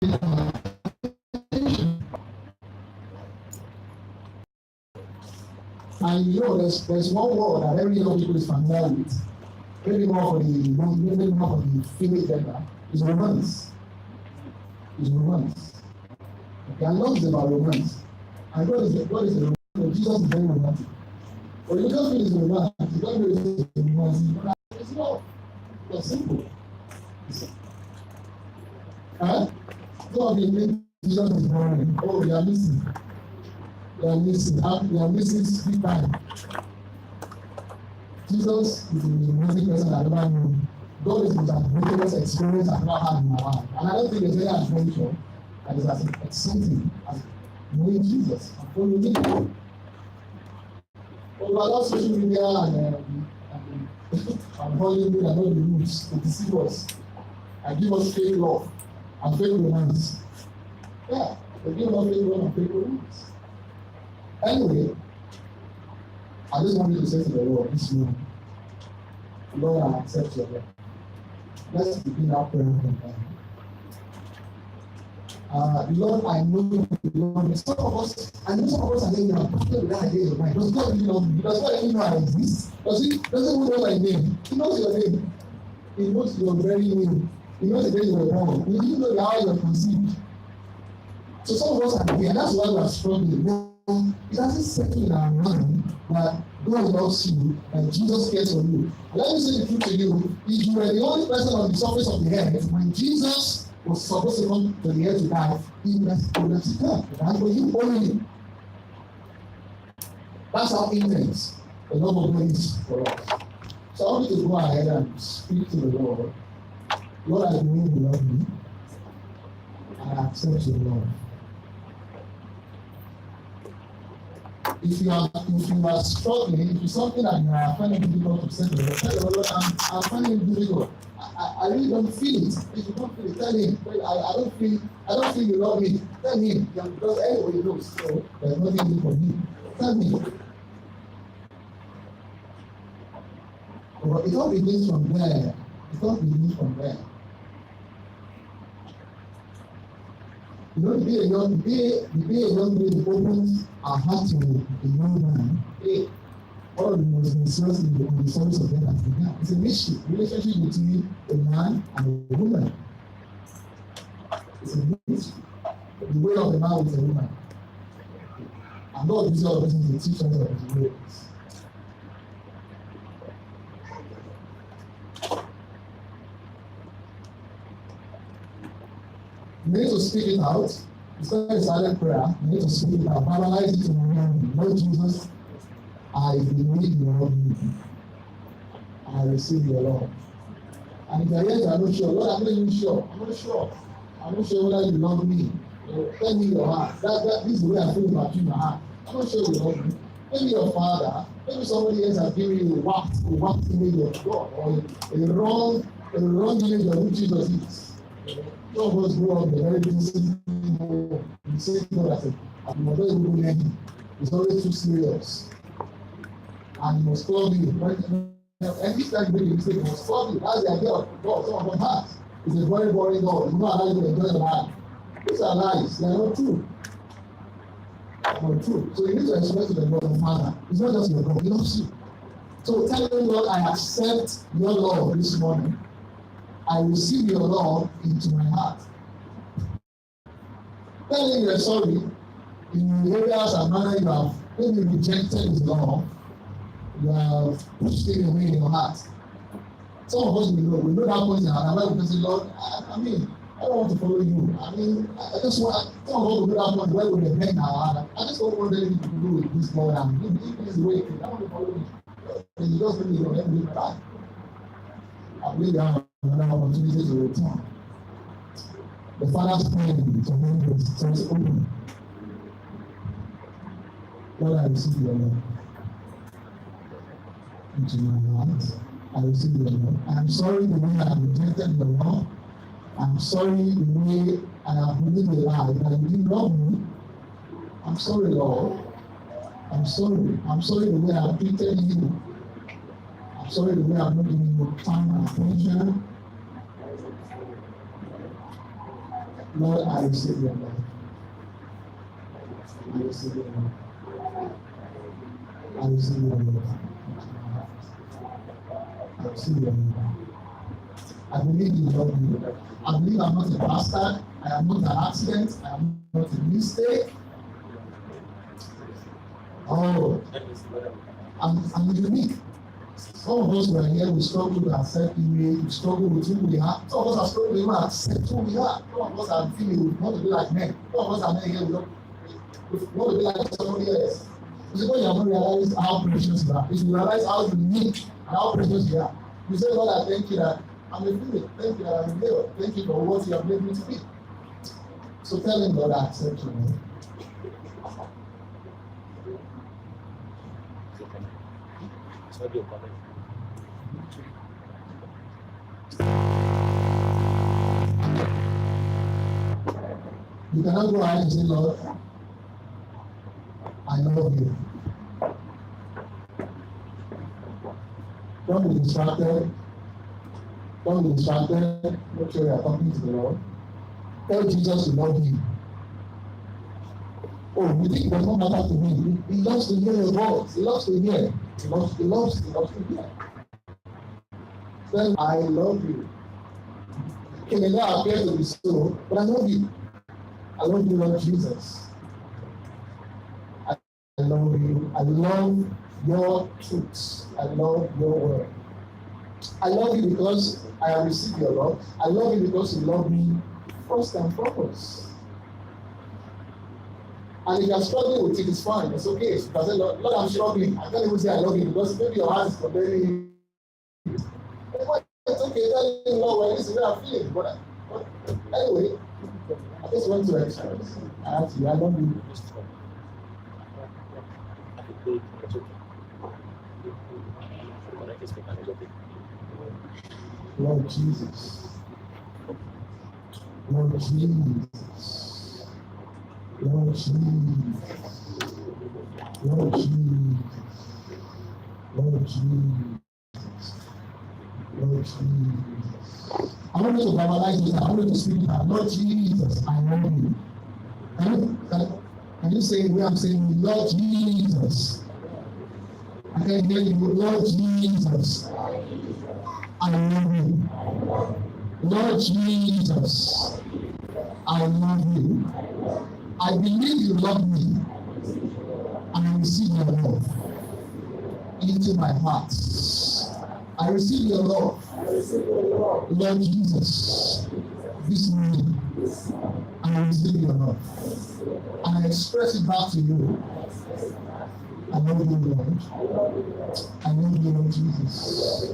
And you know, there's one word that every young people is familiar with. Maybe more for the female gender. Is romance. Is romance. Okay, and love is about romance. And God is the romance. Jesus is very romantic. But you don't feel it's romance. You don't feel it's romance. It's love. It's simple. Huh? God is making Jesus is boring. Oh, you are missing. You are missing sweet time. Jesus is the romantic person I never knew. God is the greatest experience I've ever had in my life. And I don't think there's any adventure that is as exciting as knowing Jesus and following him. But we are not social media and Hollywood and all the rules to deceive us and give us fake love and fake romance. Yeah, they give us fake love and fake romance. Anyway, I just wanted to say to the Lord this morning, Lord, I accept your love. Let's begin our prayer from there. Lord, I know, Lord, some of us are saying, with that idea in your mind. Does God really love me? Does God really know I exist? Doesn't even know my name? He knows your name. He knows your very name. He knows the day you were born. He even knows how you were conceived. So some of us are here, and that's why we are struggling. It doesn't settle in our mind that God loves you and Jesus cares for you. And let me say the truth to you. If you were the only person on the surface of the earth, when Jesus was supposed to come to the earth to die, he would have come. And for you only. That's how intense the love of God is for us. So I want you to go ahead and speak to the Lord. Lord, I believe you love me. And I accept your love. If you are struggling, if it's something that you are finding difficult to say to the Lord, tell the Lord, I'm finding it difficult. I really don't feel it. If you don't feel it, tell him. I don't feel you love me. Tell him. Because anybody knows. So there's nothing new for me. Tell me. But it all begins from there. It all begins from there. You know, the day a young lady opens her heart to a young man, one of the most mysterious in the stories of God has begun. It's a mystery, relationship between a man and a woman. It's a mystery. The way of the man with a woman. And God uses all of this to teach us of his ways. You need to speak it out. It's not a silent prayer. You need to speak it out. Verbalize it in your mind. Lord Jesus, I believe you love me. I receive your love. And if you are not sure, Lord, I'm not even sure. I'm not sure whether you love me. Tell me your heart. This is the way I feel about you in my heart. I'm not sure you love me. Maybe your father, maybe somebody else has given you a wax image of God, or a wrong image of who Jesus is. Some of us grow up in a very decent home. You say God as a mother even know him. It's always too serious. And he must call you. Every time you make a mistake, he must call you. That's the idea of God. Some of them has. It's a very boring God. You know how you enjoy your life. These are lies. They are not true. Not true. So you need to express to the Lord the Father. It's not just your God. He loves you. So tell him, Lord, I accept your love this morning. I receive your love into my heart. Tell him you're sorry in the areas and manner you have maybe rejected his love. You have pushed it away in your heart. Some of us we know that point in our life. We can say, Lord, I don't want to follow you. I just want, some of us will know that point where we bend our heart. I just don't want anything to do with this Lord. And if this is the way it is, I want to follow you. And you just believe, let me live my life. I believe you have another opportunity to return. The Father's plan to make this church open. Lord, I receive your love into my heart. I receive your love. I'm sorry the way I have rejected your love. I'm sorry the way I have believed a lie that you didn't love me. I'm sorry, Lord. I'm sorry. I'm sorry the way I have treated you. I'm sorry the way I have not given you time and attention. Lord, I receive your love. I receive your love. I receive your love. I receive your love. I believe you love me. I believe I'm not a bastard. I am not an accident. I am not a mistake. Oh, I'm unique. Some of us who are here, we struggle to accept image, we struggle with who we are. Some of us are struggling to accept who we are. Some of us are feeling we want to be like men. Some of us are men here, we want to be like somebody else. You see, when you have not realized how precious you are, if you realize how unique and how precious you are, you say, Lord, I thank you that I'm a female. Thank you that I'm a male. Thank you for what you have made me to be. So tell him, Lord, I accept you. You cannot go ahead and say, Lord, I love you. Don't be distracted. Don't be distracted. Make sure you are talking to the Lord. Tell Jesus to love you. Oh, you think it does not matter to me? He loves to hear your voice. He loves to hear. He loves to hear. Then I love you. It may not appear to be so, but I love you. I love you, Lord Jesus. I love you. I love your truths. I love your word. I love you because I have received your love. I love you because you love me first and foremost. And if you are struggling with it, it's fine. It's okay. You can say, Lord, I'm struggling. I can't even say I love you because maybe your heart is comparing you. It's okay. Tell me, Lord, well, this is where I'm feeling. But anyway, I just want to express. I love you. Lord Jesus. Lord Jesus. Lord Jesus. Lord Jesus. Lord Jesus. Lord Jesus. I want you to verbalize this. I want you to speak it out. Lord Jesus, I love you. Can you say where I'm saying, Lord Jesus? I can hear you, Lord Jesus. I love you. Lord Jesus, I love you. I believe you love me. And I receive your love into my heart. I receive your love. Lord Jesus, this morning, I receive your love. And I express it back to you. I love you, Lord. I love you, Lord Jesus.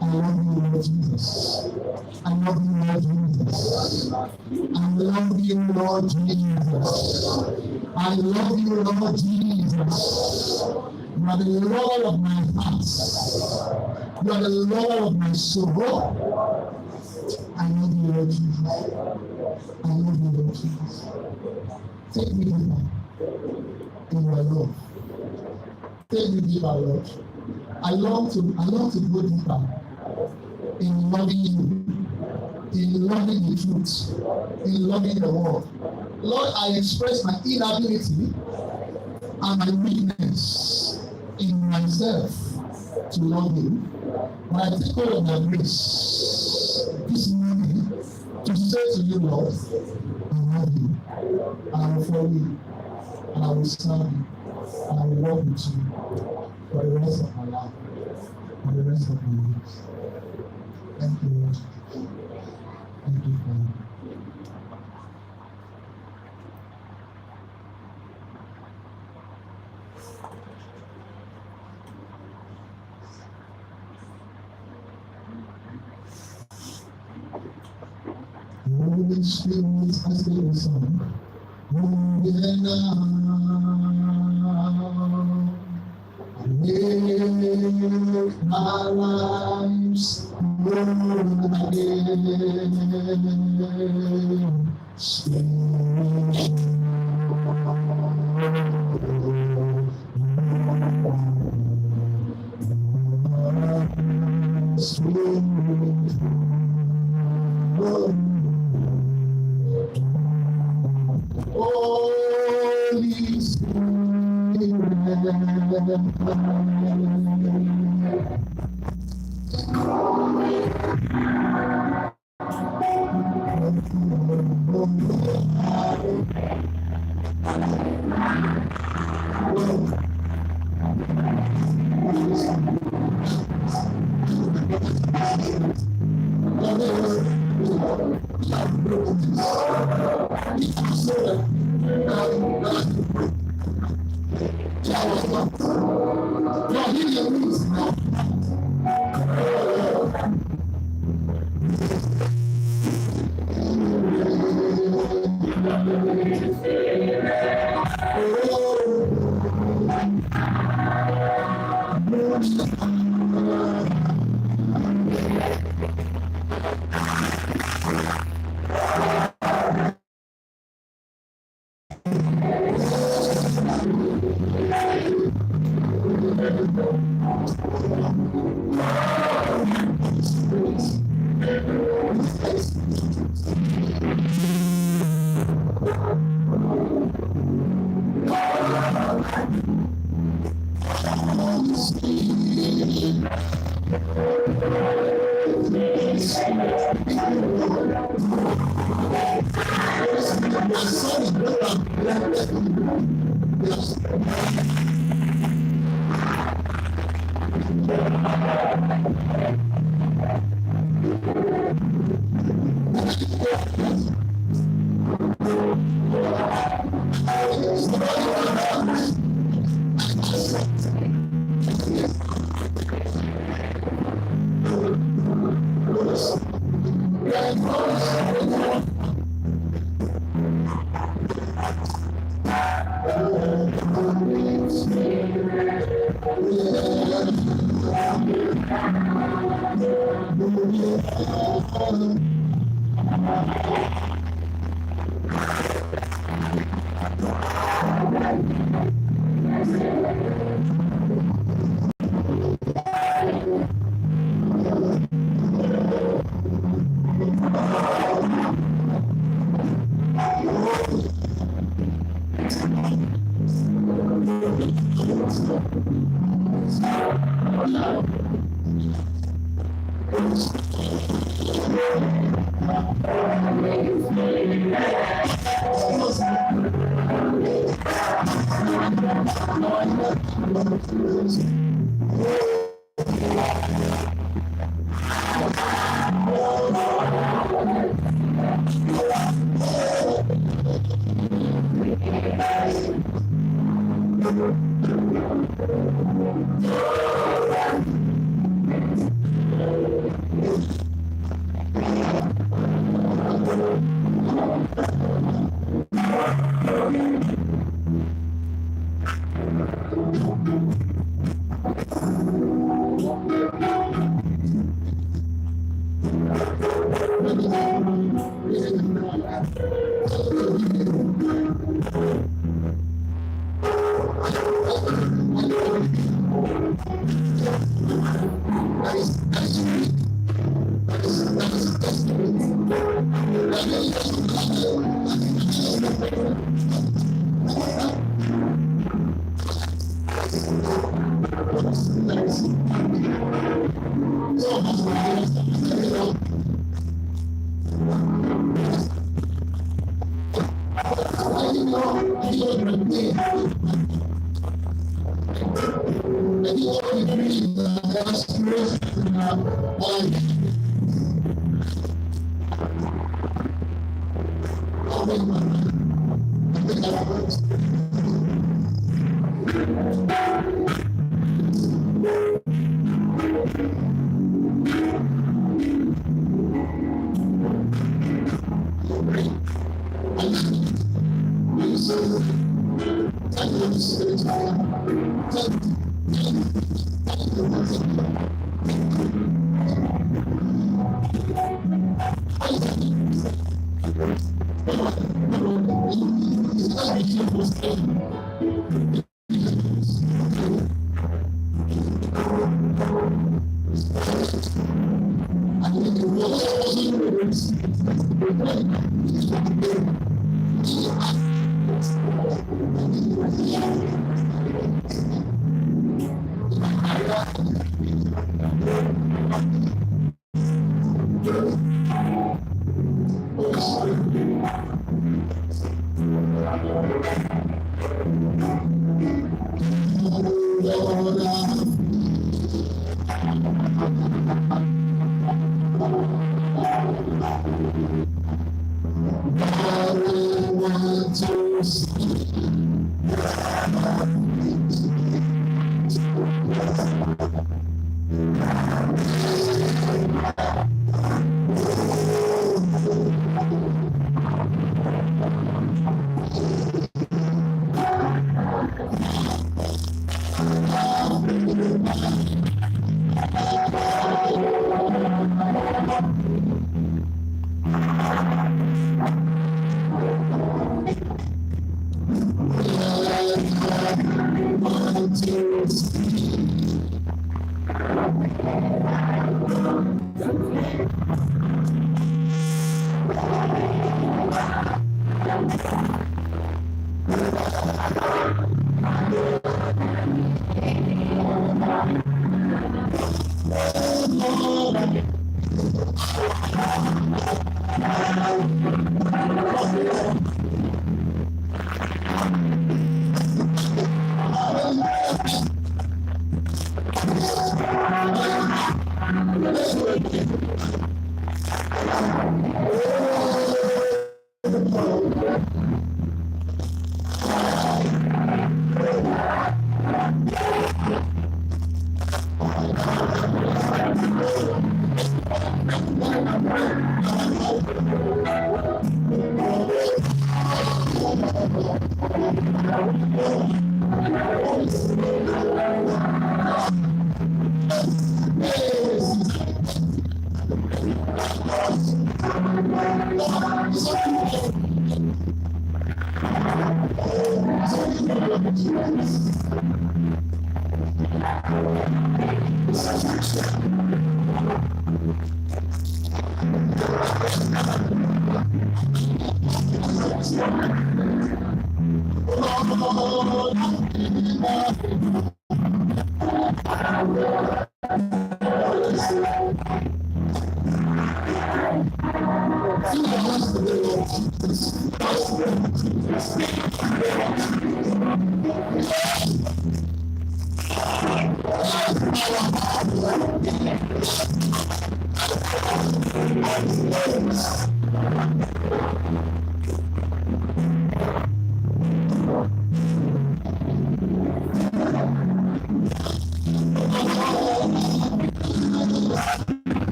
I love you, Lord Jesus. I love you, Lord Jesus. I love you, Lord Jesus. I love you, Lord Jesus. You are the Lord of my heart. You are the Lord of my soul. I love you, Lord Jesus. I love you, Lord Jesus. Take me deeper in your love. Take me deeper, Lord. I long to go deeper in loving you, in loving the truth, in loving the world. Lord, I express my inability and my weakness in myself to love you. When I take hold of my grace this morning to say to you, Lord, I love you, and I will follow you, and I will serve you, and I will walk with you for the rest of my life, for the rest of my years. Thank you, Lord. Thank you, Father. Holy Spirit, I sing a song. Moving now, make my lives born again. Spirit,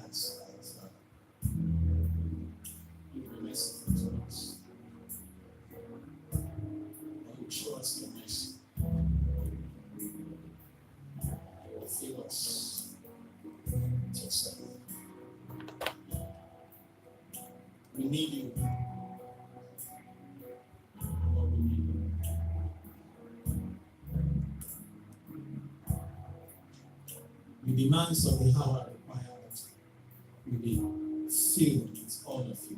ask that you will be merciful to us. That you will show us your mercy. You will fill us with yourself. We need you. Lord, we need you. The demands of the hour require that we be filled with all of you.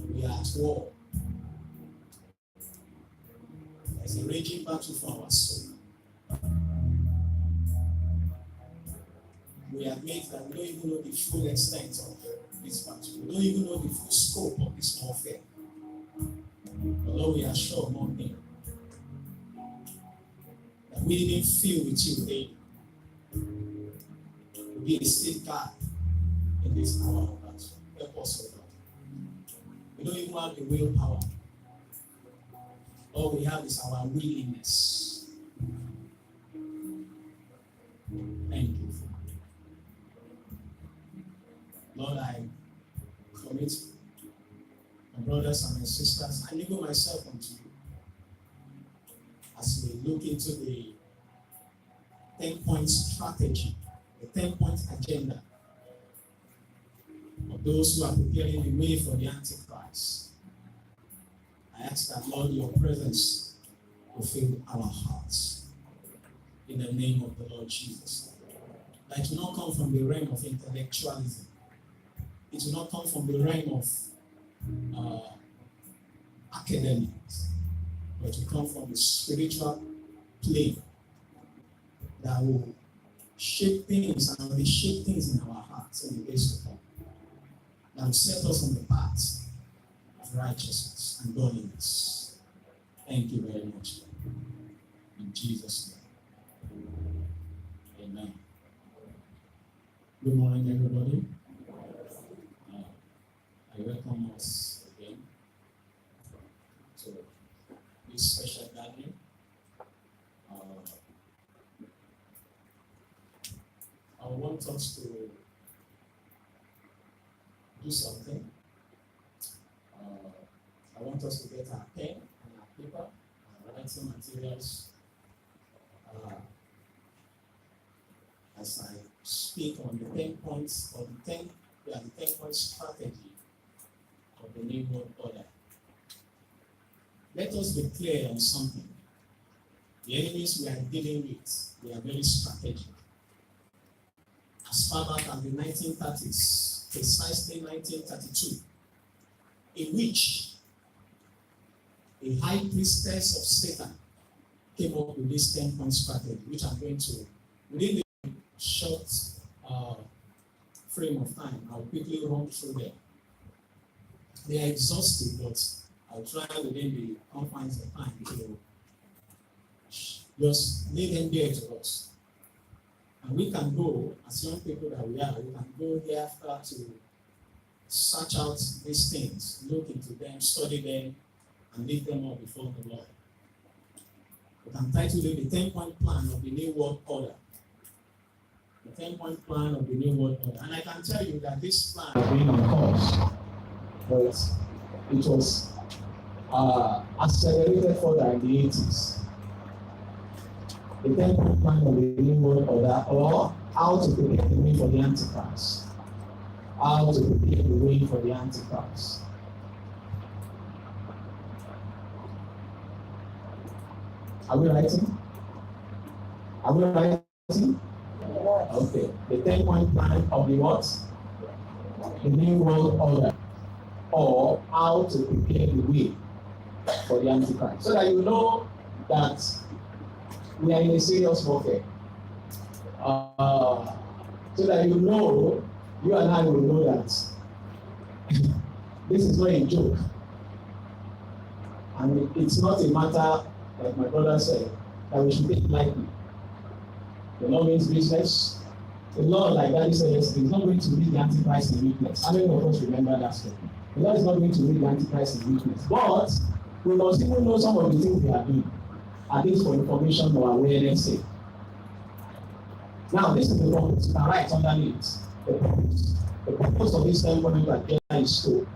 We are at war. There's a raging battle for our soul. We admit that we don't even know the full extent of this battle. We don't even know the full scope of this warfare. But Lord, we are sure of one thing. That we didn't feel with you daily. We be a safeguard in this hour of battle. Help us, O Lord. We don't even have the willpower. All we have is our willingness. Thank you. Lord, I commit my brothers and my sisters, I leave myself unto you as we look into the 10-point strategy, the 10-point agenda of those who are preparing the way for the Antichrist. I ask that, Lord, your presence will fill our hearts in the name of the Lord Jesus. That it will not come from the realm of intellectualism. It will not come from the realm of academics, but it will come from the spiritual plane that will shape things and reshape things in our hearts in the days to come. That will set us on the path of righteousness and godliness. Thank you very much. In Jesus' name. Amen. Good morning, everybody. I welcome us again to this special gathering. I want us to do something. I want us to get our pen and our paper, our writing materials, as I speak on the 10 points or the 10-point strategy of the New World Order. Let us be clear on something. The enemies we are dealing with, they are very strategic. As far back as the 1930s, precisely 1932, in which a high priestess of Satan came up with this 10-point strategy, which I'm going to, within the short frame of time, I'll quickly run through them. They are exhaustive, but I'll try within the confines of time to just lay them there to us. And we can go, as young people that we are, we can go hereafter to search out these things, look into them, study them, and lift them up before the Lord. We can title it the 10-point plan of the New World Order. The 10-point plan of the New World Order. And I can tell you that this plan has been on course. But it was accelerated further in the 80s. The 10-point plan of the New World Order, or how to prepare the way for the Antichrist. How to prepare the way for the Antichrist. Are we writing? Are we writing? Okay. The 10-point plan of the what? The New World Order. Or how to prepare the way for the Antichrist. So that you know that we are in a serious warfare. So that you know, you and I will know that this is not a joke. And it's not a matter, like my brother said, that we should take lightly. The Lord means business. The Lord, like Daddy said yesterday, is not going to lead the Antichrist in weakness. How many of us remember that story? The Lord is not going to lead the Antichrist in weakness. But we must even know some of the things they are doing, at least for information or awareness sake. Now, this is the purpose. You can write underneath the purpose. The purpose of this 10-point agenda is to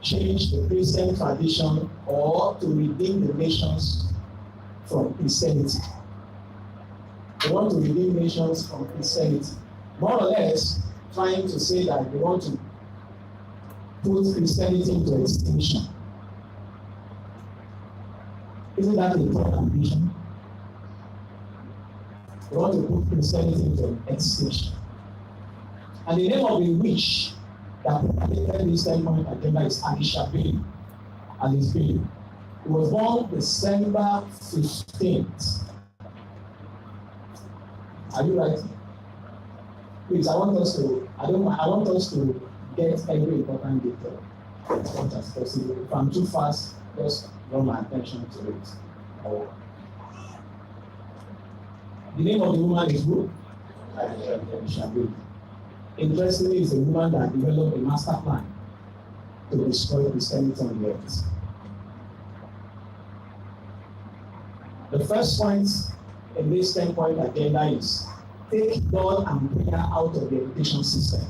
change the Christian tradition or to redeem the nations from Christianity. They want to redeem nations from Christianity. More or less, trying to say that they want to put Christianity into extinction. Isn't that a broad ambition? They want to put Christianity into extinction. And the name of the witch that propagated this 10-point agenda is Alicia Bailey. Alice Bailey. He was born December 15th. Are you right? Please, I want us to get every important detail as much as possible. If I'm too fast, just draw my attention to it. The name of the woman is who? Alicia Bailey. Interestingly, it's a woman that developed a master plan to destroy Christianity on the earth. The first point in this 10-point agenda is take God and prayer out of the education system.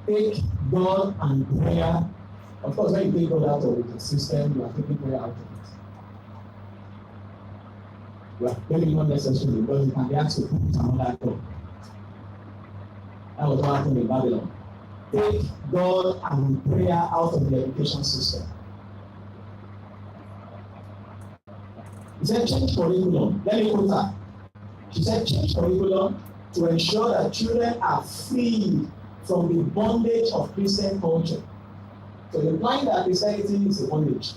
Take God and prayer. Of course, when you take God out of the system, you are taking prayer out of it. Well, maybe not necessarily, because you can be asked to put another God. That was what happened in Babylon. Take God and prayer out of the education system. He said, change curriculum. Let me quote her. She said, change curriculum to ensure that children are freed from the bondage of Christian culture. So implying that Christianity is a bondage.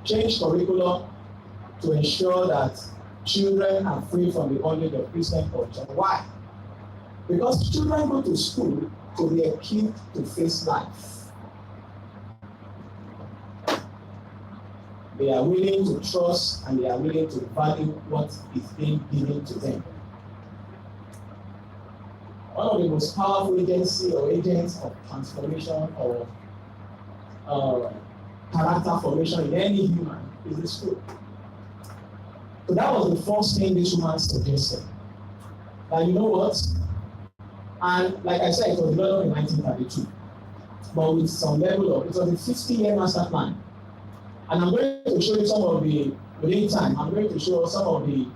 Change curriculum to ensure that children are free from the bondage of Christian culture. Why? Because children go to school to be equipped to face life. They are willing to trust and they are willing to value what is being given to them. One of the most powerful agencies or agents of transformation or character formation in any human is the school. So that was the first thing this woman suggested. And you know what? And like I said, it was developed in 1932. But with some level of, it was a 50-year master plan. And I'm going to show you some of the, within time, I'm going to show some of the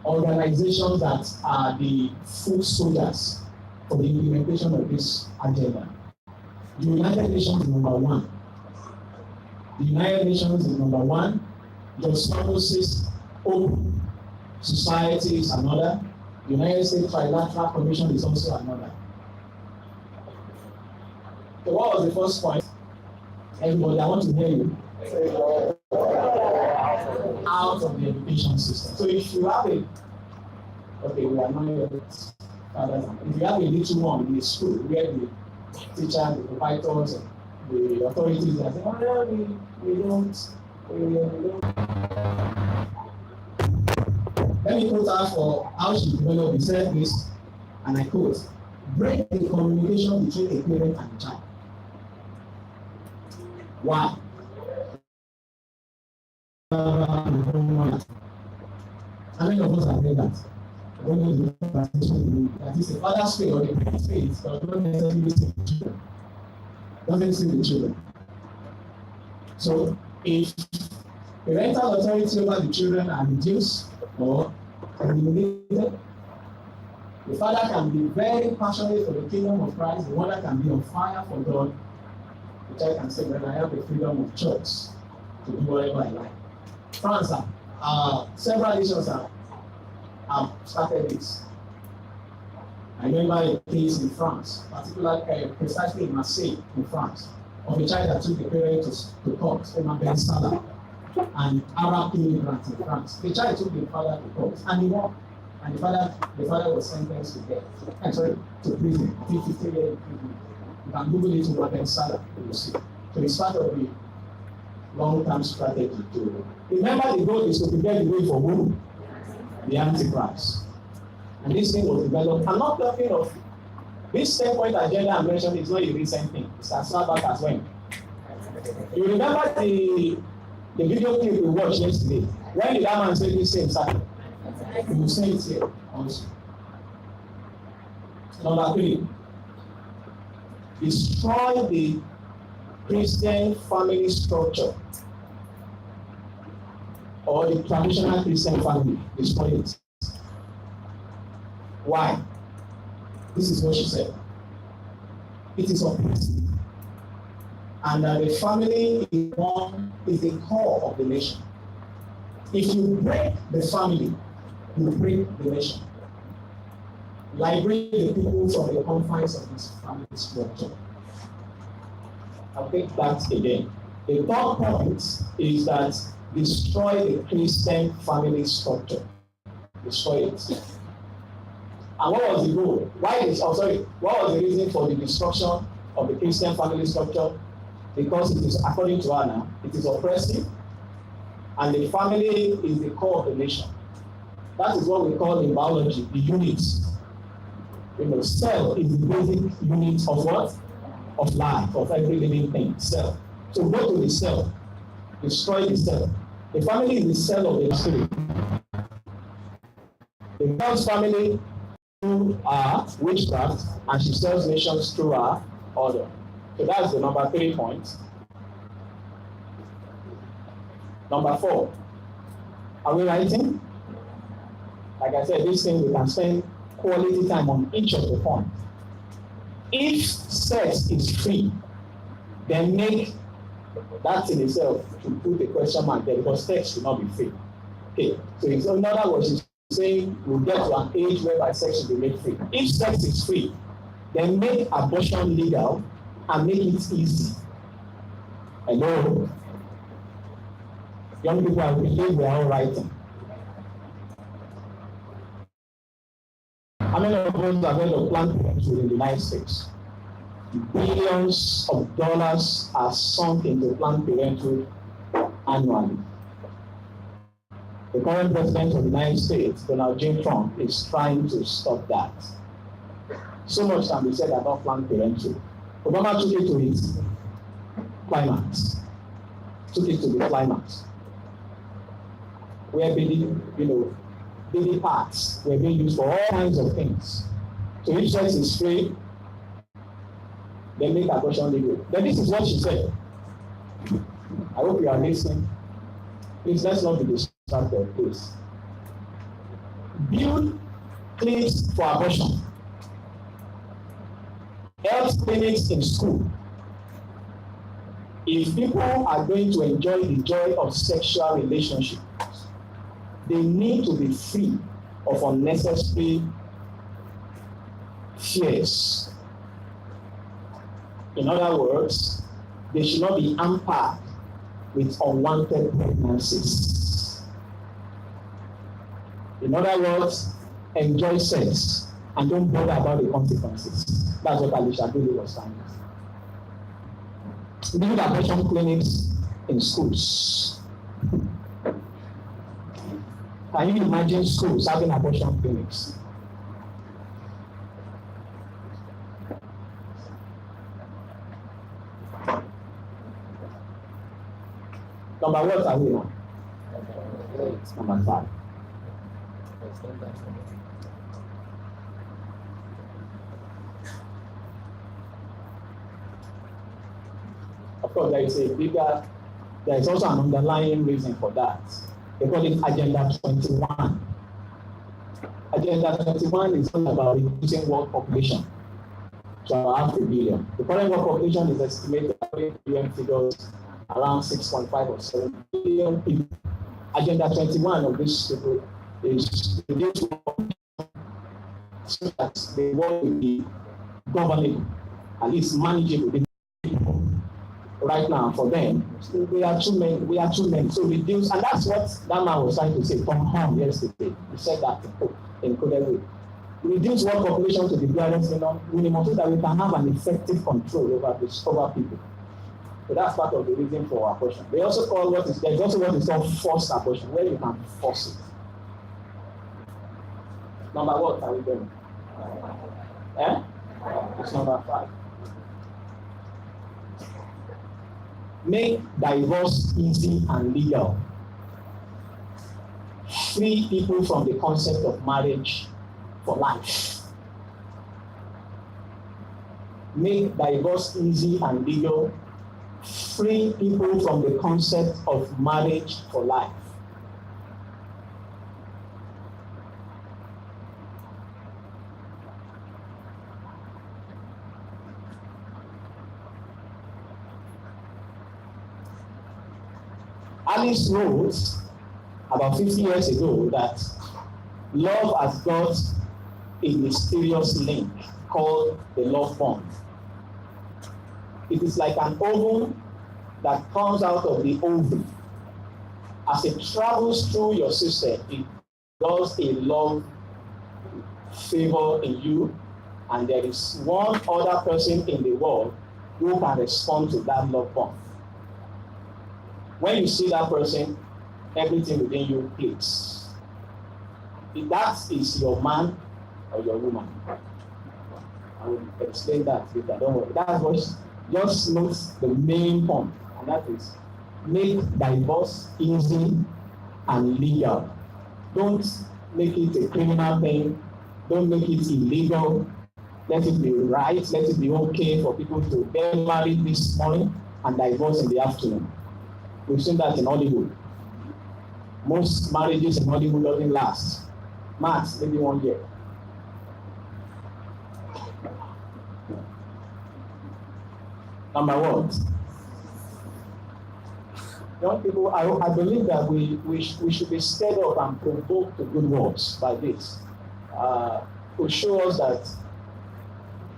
organizations that are the foot soldiers for the implementation of this agenda. The United Nations is number one. The United Nations is number one. The Soros Open Society is another. The United States Trilateral Commission is also another. So what was the first point? Everybody, I want to hear you. Out of the education system. So if you have a, okay, we are not yet fathers. If you have a little one in the school where the teacher, the providers, the authorities are saying, oh, no, we don't. Let me quote her for how she developed. He said this, and I quote, break the communication between a parent and a child. Why? How many of us have heard that? That is the father's faith or the parent's faith does not necessarily see the children. Doesn't see the children. So if parental authority over the children are reduced or eliminated, the father can be very passionate for the kingdom of Christ, the mother can be on fire for God. The child can say, well, I have the freedom of choice to do whatever I like. France, several nations have started this. I remember a case in France, particularly precisely in Marseille, in France, of a child that took the parent to court, Emma Ben Salah, an Arab immigrant in France. The child took the father to court, and he won. And the father was sentenced to death. To prison. I think 50 years in prison. You can Google it to Ben Salah, you will see. So it's part of the long-term strategy to remember the goal is to prepare the way for whom? The Antichrist. And this thing was developed. I'm not talking of this 10-point agenda I mentioned is not a recent thing. It's as far back as when. You remember the The video clip we watched yesterday, when did that man say this same side? He will say it here also. Number 3, destroy the Christian family structure or the traditional Christian family. Destroy it. Why? This is what she said. It is oppressive. And the family is the core of the nation. If you break the family, you break the nation. Liberate the people from the confines of this family structure. I'll take that again. The third point is that destroy the Christian family structure. Destroy it. And what was the goal? What was the reason for the destruction of the Christian family structure? Because it is, according to Anna, it is oppressive, and the family is the core of the nation. That is what we call in biology the units. Cell is the basic unit of what? Of life, of every living thing. Cell. So go to the cell, destroy the cell. The family is the cell of the spirit. The girl's family through her witchcraft, and she serves nations through her order. So that's the number 3 point. Number 4. Are we writing? Like I said, this thing we can spend quality time on each of the points. If sex is free, then make that in itself to put a question mark there, because sex should not be free. Okay, so in other words, she's saying we'll get to an age whereby sex should be made free. If sex is free, then make abortion legal and make it easy. Hello? Young people, I believe we are all writing. How many of us are going to Planned Parenthood in the United States? Billions of dollars are sunk into Planned Parenthood annually. The current president of the United States, Donald J. Trump, is trying to stop that. So much can be said about Planned Parenthood. Obama took it to its climax. Where baby parts were being used for all kinds of things. So if sex is free, then make abortion legal. Then this is what she said. I hope you are listening. Please, let's not be distracted, please. Build clinics for abortion. Health clinics in school. If people are going to enjoy the joy of sexual relationships, they need to be free of unnecessary fears. In other words, they should not be hampered with unwanted pregnancies. In other words, enjoy sex and don't bother about the consequences. That's what Alicia Bailey was saying. Build abortion clinics in schools. Can you imagine schools having abortion clinics? Number what are we on? Number 5. Of course, there is also an underlying reason for that. They call it Agenda 21. Agenda 21 is all about reducing world population to about 500 billion. The current world population is estimated at billion figures around 6.5 or 7 billion people. Agenda 21 of this people is reduce world population so that the world will be governable, at least manageable. Right now, for them, we are too many. So reduce, and that's what that man was trying to say from home yesterday. He said that in Kodewi. Reduce world population to the barest minimum so that we can have an effective control over people. So that's part of the reason for abortion. They also call there's also what is called forced abortion, where you can force it. Number what are we doing? It's number 5. Make divorce easy and legal. Free people from the concept of marriage for life. Make divorce easy and legal. Free people from the concept of marriage for life. Alice wrote about 50 years ago that love has got a mysterious link called the love bond. It is like an ovum that comes out of the ovum. As it travels through your system, it does a love favor in you, and there is one other person in the world who can respond to that love bond. When you see that person, everything within you clicks. If that is your man or your woman, I will explain that later, don't worry. That's what, just note the main point, and that is make divorce easy and legal. Don't make it a criminal thing. Don't make it illegal. Let it be right. Let it be okay for people to get married this morning and divorce in the afternoon. We've seen that in Hollywood. Most marriages in Hollywood doesn't last. Max, maybe 1 year. Number one, young people, I believe that we should be stirred up and provoked to good works by this. To show us that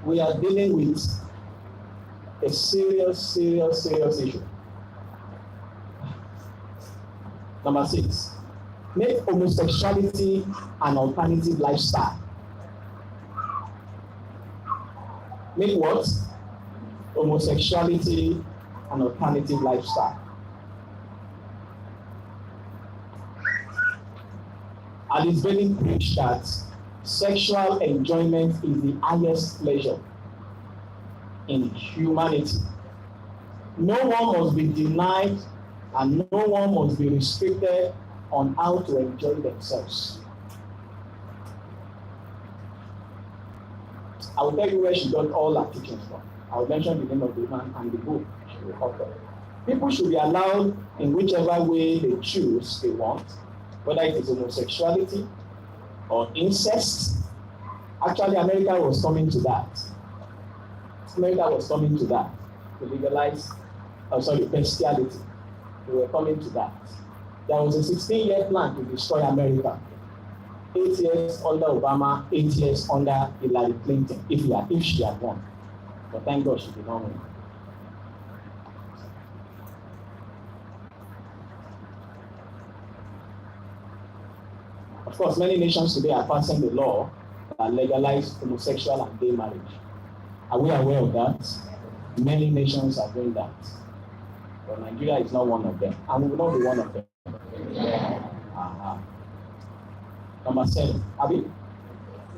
we are dealing with a serious issue. Number 6, make homosexuality an alternative lifestyle. Make what? Homosexuality an alternative lifestyle. Alice Bailey preached that sexual enjoyment is the highest pleasure in humanity. No one must be denied and no one must be restricted on how to enjoy themselves. I will tell you where she got all her teachings from. I will mention the name of the man and the book she will author. People should be allowed in whichever way they choose they want, whether it is homosexuality or incest. Actually, America was coming to that. America was coming to that to legalize, bestiality. They were coming to that. There was a 16-year plan to destroy America. 8 years under Obama, 8 years under Hillary Clinton, if she had won. But thank God she did not win. Of course, many nations today are passing the law that legalize homosexual and gay marriage. Are we aware of that? Many nations are doing that. But Nigeria is not one of them, and we will not be one of them. Number 7, Abi,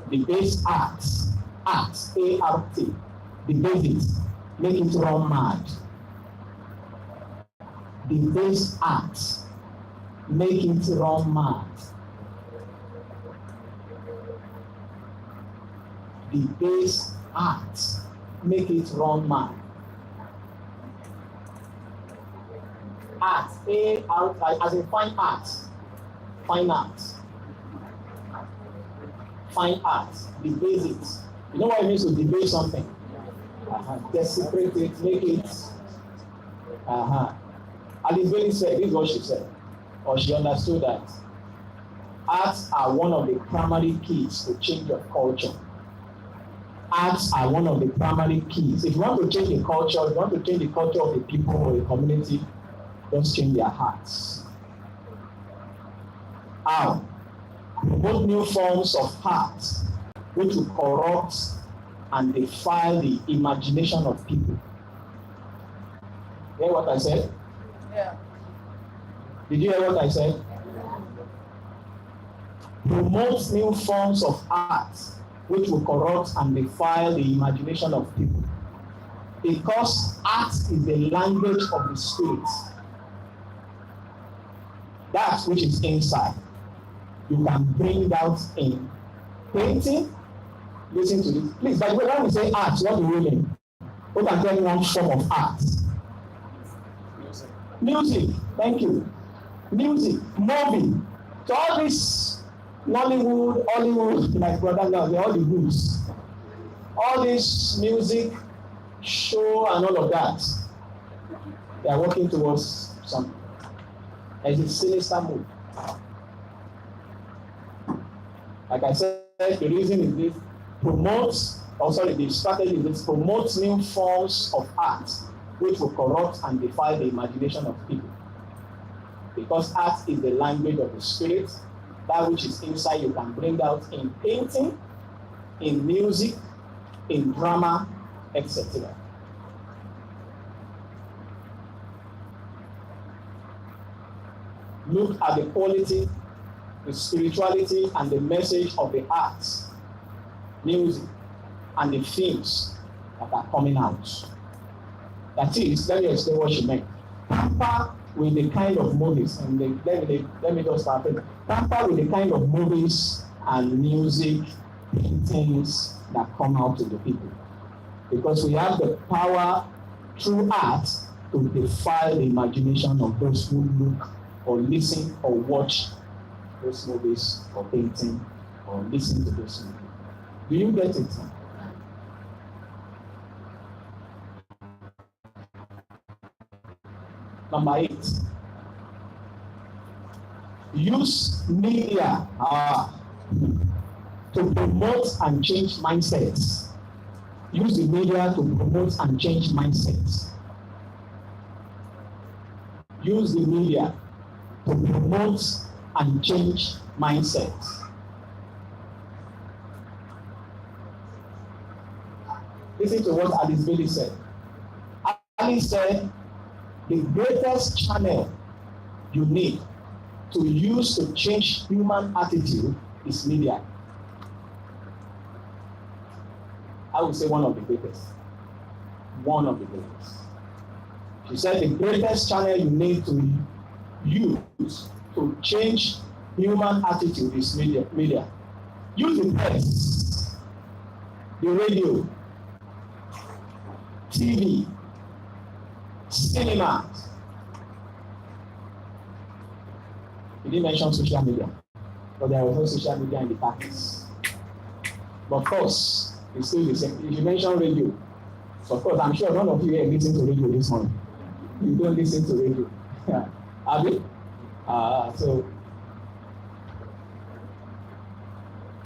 the base acts, A-R-T, the basics, make it run mad. The base acts, make it run mad. The base acts, make it run mad. Art, A-R-T, as in fine art, fine art. Fine art, debase it. You know what it means to debase something? Desecrate it, make it. Alice Bailey said, this is what she said, or she understood that arts are one of the primary keys to change of culture. Arts are one of the primary keys. If you want to change the culture, if you want to change the culture of the people or the community, just change their hearts. How? Promote new forms of art which will corrupt and defile the imagination of people. Hear what I said? Yeah. Did you hear what I said? Promote new forms of art which will corrupt and defile the imagination of people. Because art is the language of the spirit. That which is inside, you can bring out in painting. Listen to this. Please, by the way, when we say art, what do we mean? Who can tell me one form of art? Music. Thank you. Music, movie. So all this Nollywood, Hollywood, my brother now, they're all the goods. All this music, show, and all of that, they are working towards something. It's a sinister move. Like I said, the reason is this the strategy is this promotes new forms of art which will corrupt and defile the imagination of people. Because art is the language of the spirit, that which is inside you can bring out in painting, in music, in drama, etc. Look at the quality, the spirituality, and the message of the arts, music, and the themes that are coming out. That is, let me explain what she meant. Tamper with the kind of movies, and let me just start it. Tamper with the kind of movies and music, paintings that come out to the people. Because we have the power through art to defile the imagination of those who look or listen or watch those movies or painting or listen to those movies. Do you get it? Number 8. Use media to promote and change mindsets. Use the media to promote and change mindsets. Use the media to promote and change mindsets. Listen to what Alice Bailey said. Alice said, the greatest channel you need to use to change human attitude is media. I would say one of the greatest. One of the greatest. She said the greatest channel you need to use to change human attitude is media. Use the press, the radio, TV, cinema. We didn't mention social media, but there was no social media in the past. But of course, it's still the same. If you mention radio, so of course, I'm sure none of you here listen to radio this morning. You don't listen to radio. Have you? So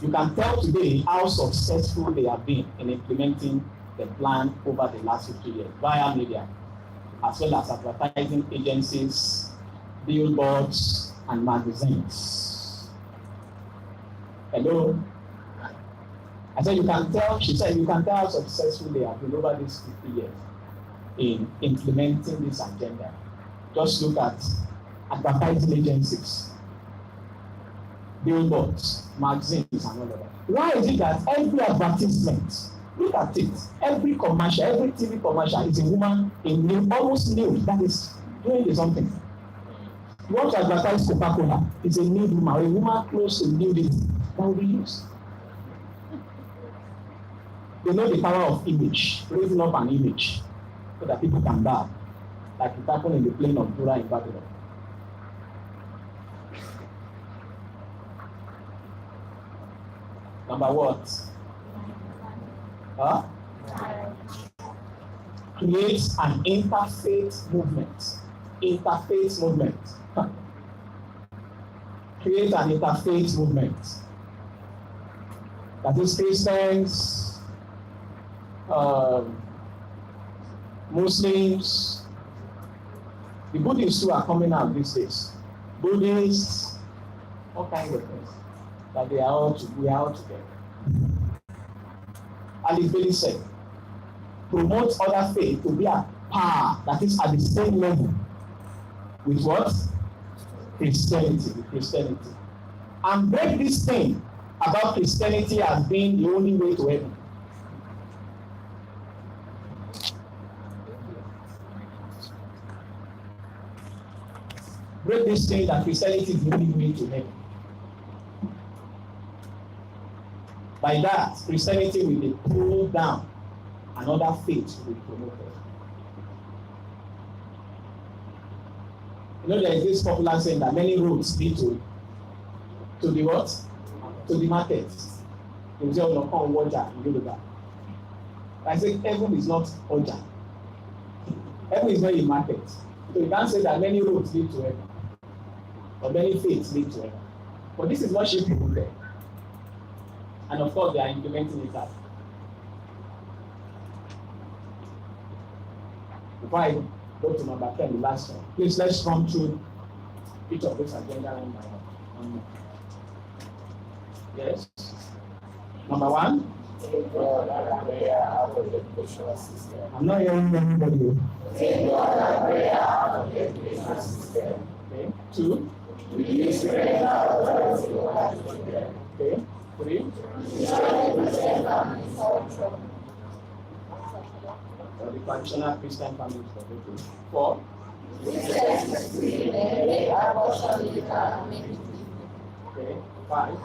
you can tell today how successful they have been in implementing the plan over the last 50 years via media, as well as advertising agencies, billboards, and magazines. Hello? I said you can tell, she said you can tell how successful they have been over these 50 years in implementing this agenda. Just look at advertising agencies, billboards, magazines, and all of that. Why is it that every advertisement, look at it, every commercial, every TV commercial is a woman in almost nude that is doing something? You want to advertise Coca-Cola, it's a nude woman, a woman close to nudity that will be used. They know the power of image, raising up an image so that people can buy, like it happened in the plain of Jura in Babylon. Number what? Create an interfaith movement. Interfaith movement. Create an interfaith movement. That is Christians, Muslims. The Buddhists too are coming out these days. Buddhists, all kinds of things. That we are all together. Alice Bailey said, promote other faith to be a power that is at the same level with what? Christianity, with Christianity. And break this thing about Christianity as being the only way to heaven. break this thing that Christianity is the only way to heaven. By that, Christianity will be pulled down and other faiths will be promoted. You know, there is this popular saying that many roads lead to the what? To the market. You say, "Oh, come water in Yoruba." I say, heaven is not Oja. Heaven is not a market. So you can't say that many roads lead to heaven, or many faiths lead to heaven. But this is what she people there. And of course, they are implementing it out. Before I go to number 10, the last one, please let's run through each of those agenda one by one. Yes. Number 1. I'm not hearing anybody. Okay. 2. Okay. 3. The traditional Christian families. 4. Okay. 5.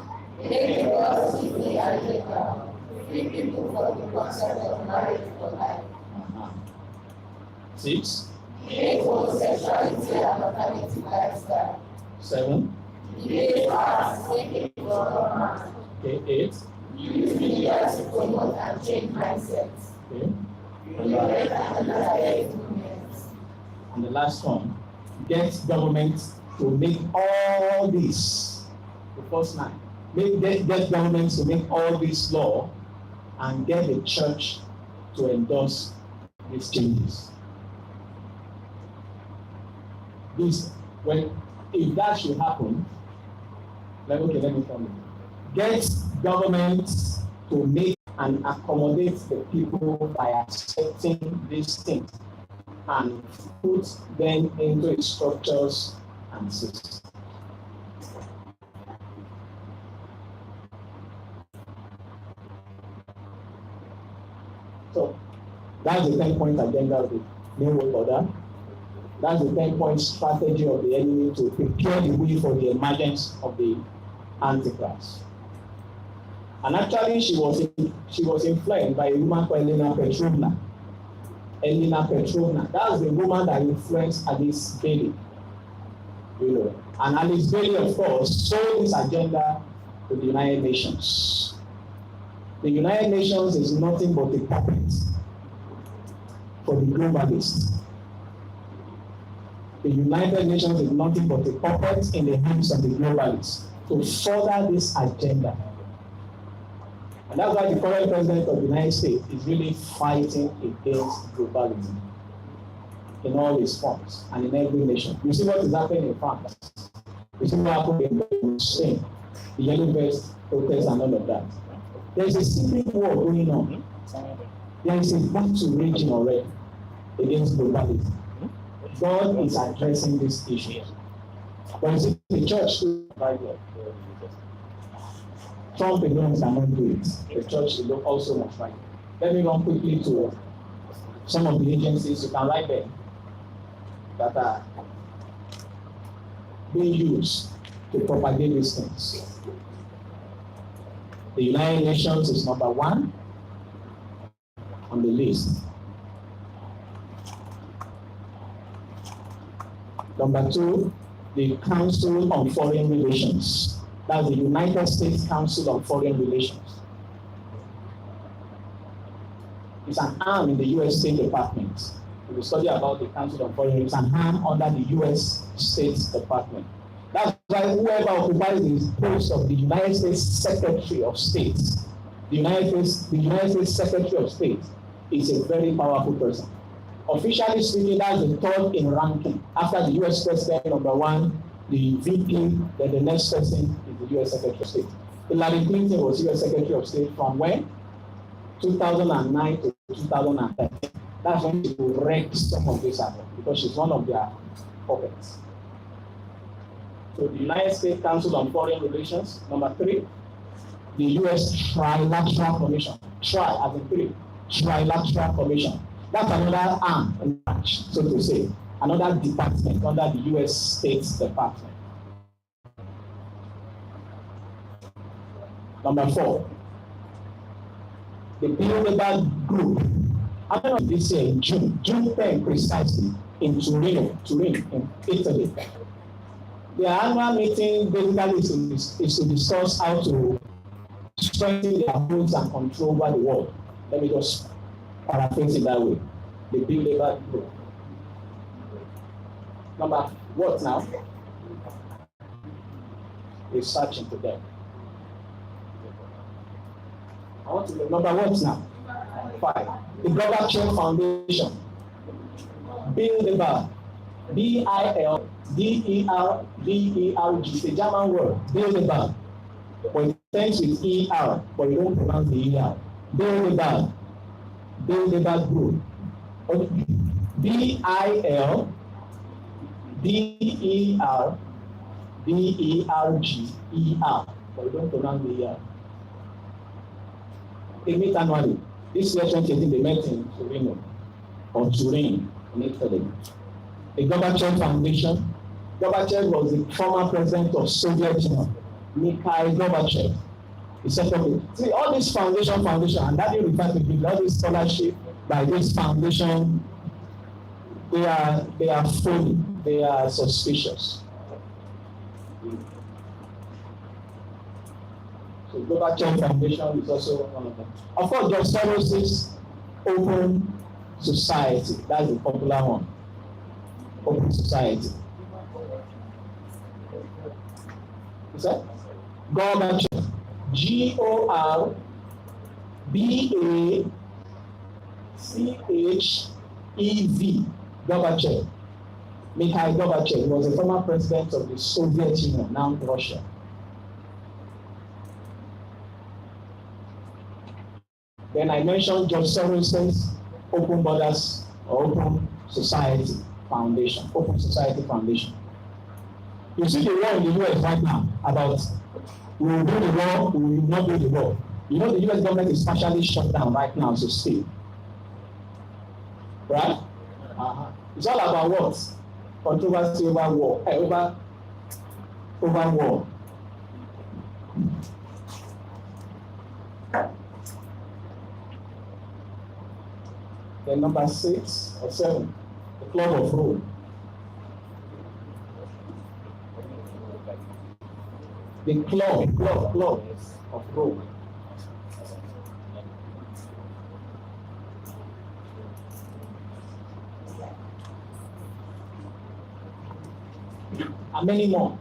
6. 7. Okay. 8. Okay. And the last one, get government to make all this. The first 9. Get government to make all this law and get the church to endorse these changes. If that should happen, let me tell you. Get government to make and accommodate the people by accepting these things and put them into its structures and systems. So that's the 10-point agenda of the New World Order. That's the 10-point strategy of the enemy to prepare the way for the emergence of the Antichrist. And actually, she was influenced by a woman called Elena Petrovna. Elena Petrovna. That's the woman that influenced Alice Bailey. You know, and Alice Bailey, of course, sold this agenda to the United Nations. The United Nations is nothing but a puppet for the globalists. The United Nations is nothing but a puppet in the hands of the globalists to further this agenda. And that's why the current president of the United States is really fighting against globalism in all its forms and in every nation. You see what is happening in France. You see what happened in Spain, the Yellow Vest protests and all of that. There is a civil war going on. There is a battle raging already against globalism. God is addressing this issue. But you see, the church Trump alone cannot do it. The church also must write. Let me run quickly to some of the agencies. You can write them that are being used to propagate these things. The United Nations is number 1 on the list. Number 2, the Council on Foreign Relations. That's the United States Council on Foreign Relations. It's an arm in the U.S. State Department. If you study about the Council on Foreign Relations, it's an arm under the U.S. State Department. That's why whoever occupies the post of the United States Secretary of State, the United States Secretary of State is a very powerful person. Officially speaking, that's the 3rd in ranking. After the U.S. President, number 1, the VP, then the next person is the U.S. Secretary of State. Hillary Clinton was U.S. Secretary of State from when? 2009 to 2013. That's when she wrecked some of this happen because she's one of their puppets. So the United States Council on Foreign Relations, number 3, the U.S. Trilateral Commission. Tri as in 3, Trilateral Commission. That's another arm and branch, so to say, another department under the U.S. State Department. Number 4, the Bilderberg Group. Happened this year in June 10 precisely, in Turin, in Italy. Their annual meeting basically is to discuss how to strengthen their holds and control over the world. Let me just paraphrase it that way. The Bilderberg Group. Number what now? Research into them. I want to know number what now? 5. The Gorbachev Foundation. Bilderberg. B-I-L-D-E-R-B-E-R-G. It's a German word. Bilderberg. But it ends with E-R, but you don't pronounce the E-R. Bilderberg. Bilderberg Group. B-I-L-D-E-R-B-E-R-G-E-R, but you don't pronounce the E-R. They meet annually. This year, 2018, they met in Turin, in Italy. The Gorbachev Foundation. Gorbachev was the former president of Soviet Union, Mikhail Gorbachev. He set up it. See, all this foundation, and that you refer to all this scholarship by this foundation, they are phony, they are suspicious. So Gorbachev Foundation is also one of them. Of course, George Soros' Open Society. That's the popular one. Open Society. Is that? Gorbachev. G-O-R-B-A-C-H-E-V. Gorbachev. Mikhail Gorbachev was a former president of the Soviet Union, now Russia. Then I mentioned George Soros' Open Borders or Open Society Foundation. Open Society Foundation. You see the war in the US right now about we will do the war, we will not do the war. You know the US government is partially shut down right now to stay. Right? It's all about what? Controversy over war. Over war. Then number 6 or 7, the Club of Rome. The Club of Rome. And many more.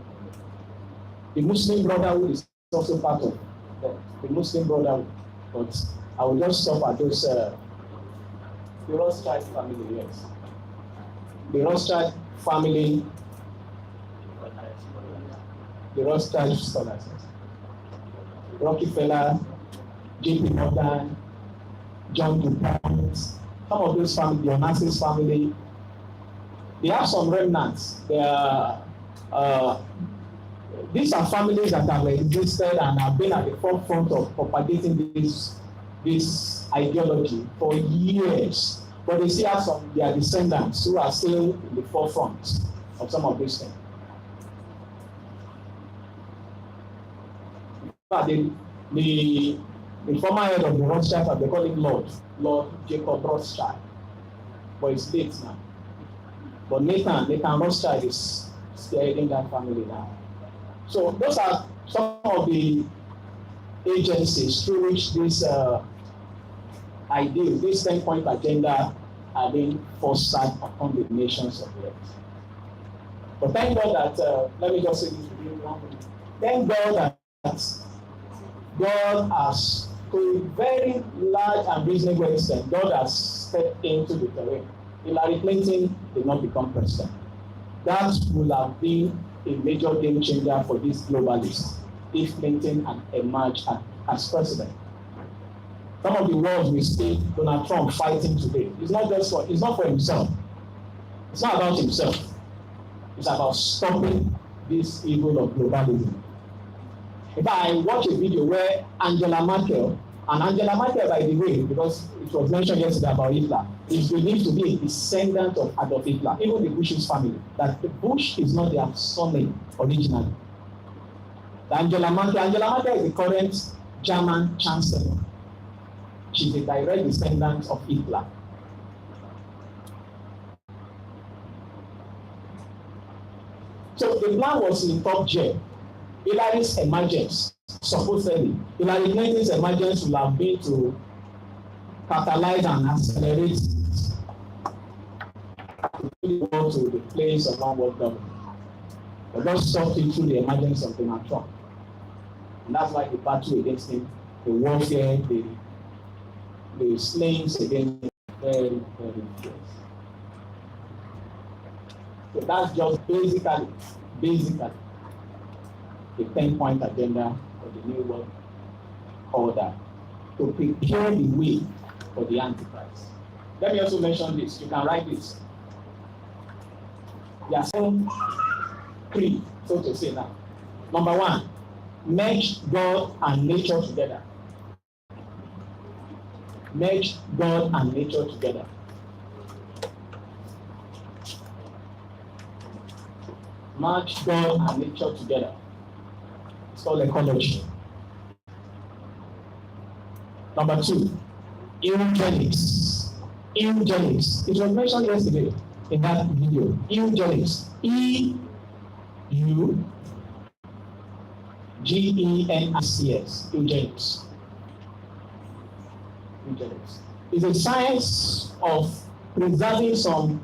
The Muslim Brotherhood is also part of the Muslim Brotherhood. But I will just stop at those. The Rothschild family, yes. The Rothschild family, the Rothschild scholars, Rockefeller, J.P. Morgan, John DuPont, some of those families, the Onassis family, they have some remnants. These are families that have existed and have been at the forefront of propagating this ideology for years, but they still have some their descendants who are still in the forefront of some of these things. But the former head of the Rothschild, they call him Lord Jacob Rothschild, but it's late now. But Nathan Rothschild is still heading that family now. So those are some of the agencies through which this ideal, this 10-point agenda are being fostered upon the nations of the earth. But thank God that, let me just say this with you. Thank God that God has, to a very large and reasonable extent, God has stepped into the terrain. Hillary Clinton did not become president. That would have been a major game changer for these globalists if Clinton had emerged as president. Some of the wars we see Donald Trump fighting today, it's not for himself. It's not about himself. It's about stopping this evil of globalism. If I watch a video where Angela Merkel And Angela Merkel, by the way, because it was mentioned yesterday about Hitler, is believed to be a descendant of Adolf Hitler, even the Bush's family. That the Bush is not their surname originally. Angela Merkel is the current German chancellor. She's a direct descendant of Hitler. So the plan was in top gear. Hillary's emergence, supposedly, Hillary Clinton's emergence will have been to catalyze and accelerate to the place of one world government. But God stopped it through the emergence of Donald Trump. And that's why the battle against him, the warfare, the slayings against him, very, very fierce. So that's just basically the 10-point agenda for the New World Order to prepare the way for the Antichrist. Let me also mention this. You can write this. There are some three, so to say now. Number one, merge God and nature together. Merge God and nature together. Merge God and nature together. It's called ecology. Number two, eugenics. Eugenics. It was mentioned yesterday in that video. Eugenics. E-U-G-E-N-I-C-S. Eugenics. Eugenics. It's a science of preserving some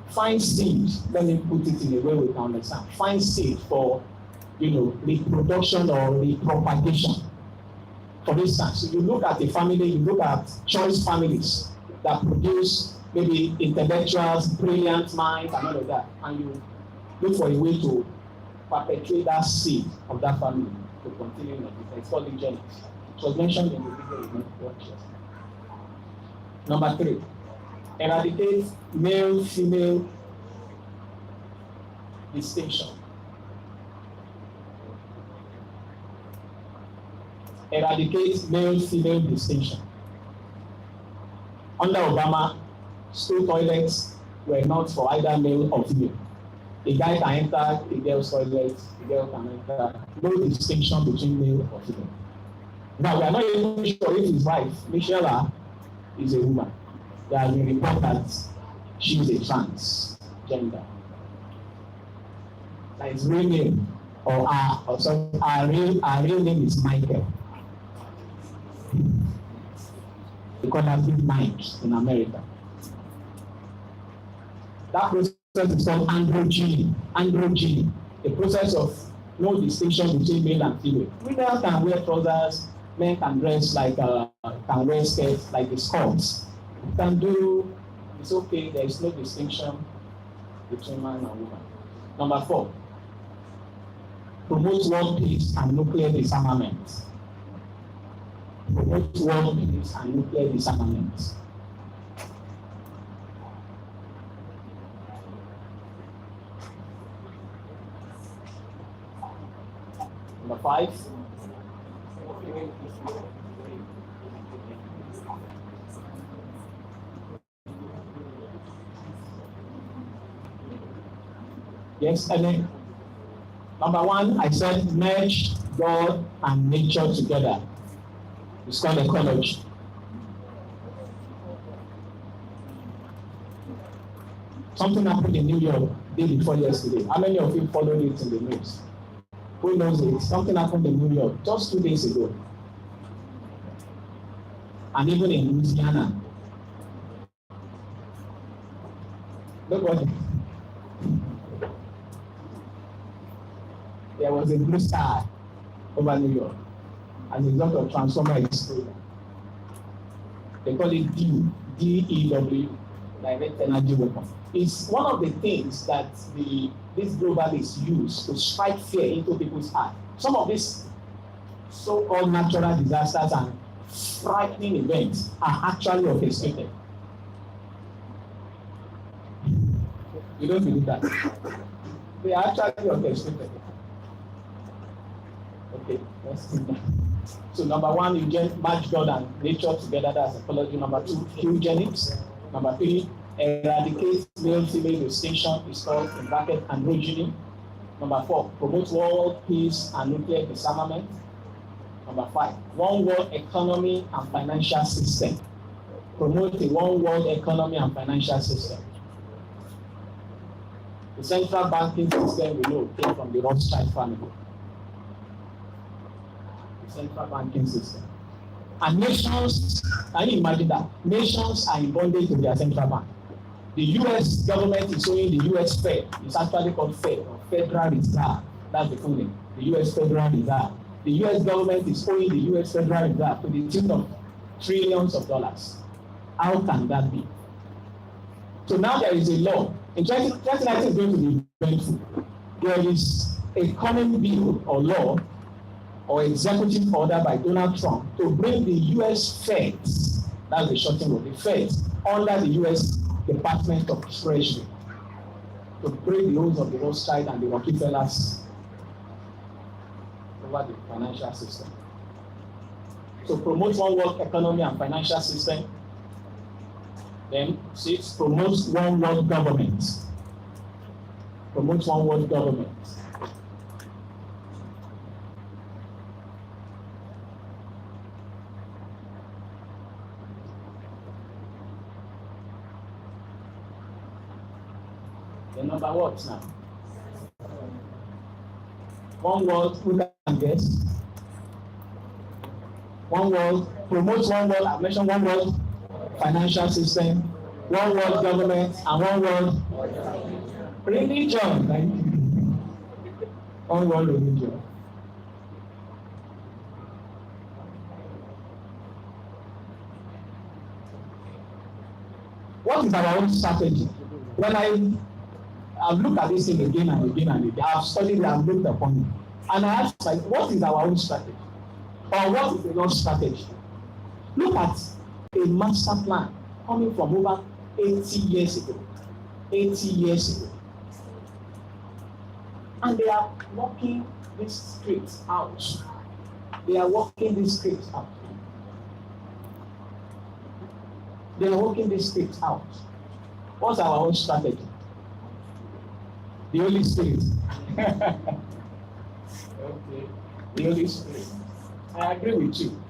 fine seed. Let me put it in a way we can understand. Fine seed for, reproduction or repropagation. For instance, you look at a family, you look at choice families that produce maybe intellectuals, brilliant minds, and all of that, and you look for a way to perpetuate that seed of that family to continue in the difference. It's called eugenics. It was mentioned in the video we watched yesterday. Number three, eradicate male-female distinction. Eradicate male-female distinction. Under Obama, school toilets were not for either male or female. A guy can enter a girl's toilet, a girl can enter. No distinction between male or female. Now, we are not even sure if his wife, Michelle, is a woman. There has been reported that she is a transgender. That is real name, or our real name is Michael. They call her Big Mike in America. That process is called androgyny. Androgyny, a process of no distinction between male and female. Women can wear trousers, men can dress like can wear skirts like the skirts. Can do, it's okay, there is no distinction between man and woman. Number four, promote world peace and nuclear disarmament. Promote world peace and nuclear disarmament. Number five, yes, and then number one, I said merge God and nature together. It's called ecology. Something happened in New York day before yesterday. How many of you followed it in the news? Who knows it? Something happened in New York just 2 days ago. And even in Louisiana. Nobody. There was a blue sky over New York as a result of transformer explosion. They call it DEW, direct energy weapon. It's one of the things that these globalists use to strike fear into people's hearts. Some of these so-called natural disasters and frightening events are actually orchestrated. You don't believe that? They are actually orchestrated. Okay, let's see that. So number one, you match God and nature together, that's ecology. Number two, eugenics. Number three, eradicate male-female distinction, is called in bracket androgyny. Number four, promote world peace and nuclear disarmament. Number five, one world economy and financial system. Promote a one world economy and financial system. The central banking system we know came from the Rothschild family. The central banking system. And nations, can you imagine that? Nations are in bondage to their central bank. The US government is owing the US Fed. It's actually called Fed, or Federal Reserve. That's the full name. The US Federal Reserve. The US government is owing the US Federal Reserve to the tune of trillions of dollars. How can that be? So now there is a law. In 2019 is going to be eventful. There is a common bill or law or executive order by Donald Trump to bring the US Fed, that's the shortening of the Fed, under the US Department of Treasury, to break the rules of the Rothschild and the Rockefellers over the financial system. So promote one world economy and financial system. Then 6, promote one world government. Promote one world government. Then number what now? One world, who can guess? One world, promote one world, I've mentioned one world financial system, one world government, and one world religion. One world religion. What is our own strategy? When I've looked at this thing again and again and again, I've studied it and looked upon it, and I asked, like, what is our own strategy? Or what is the Lord's strategy? Look at a master plan coming from over 80 years ago. 80 years ago. And they are working these scripts out. They are working these scripts out. They are working these scripts out. What's our own strategy? The Holy Spirit. Okay. The Holy Spirit. I agree with you.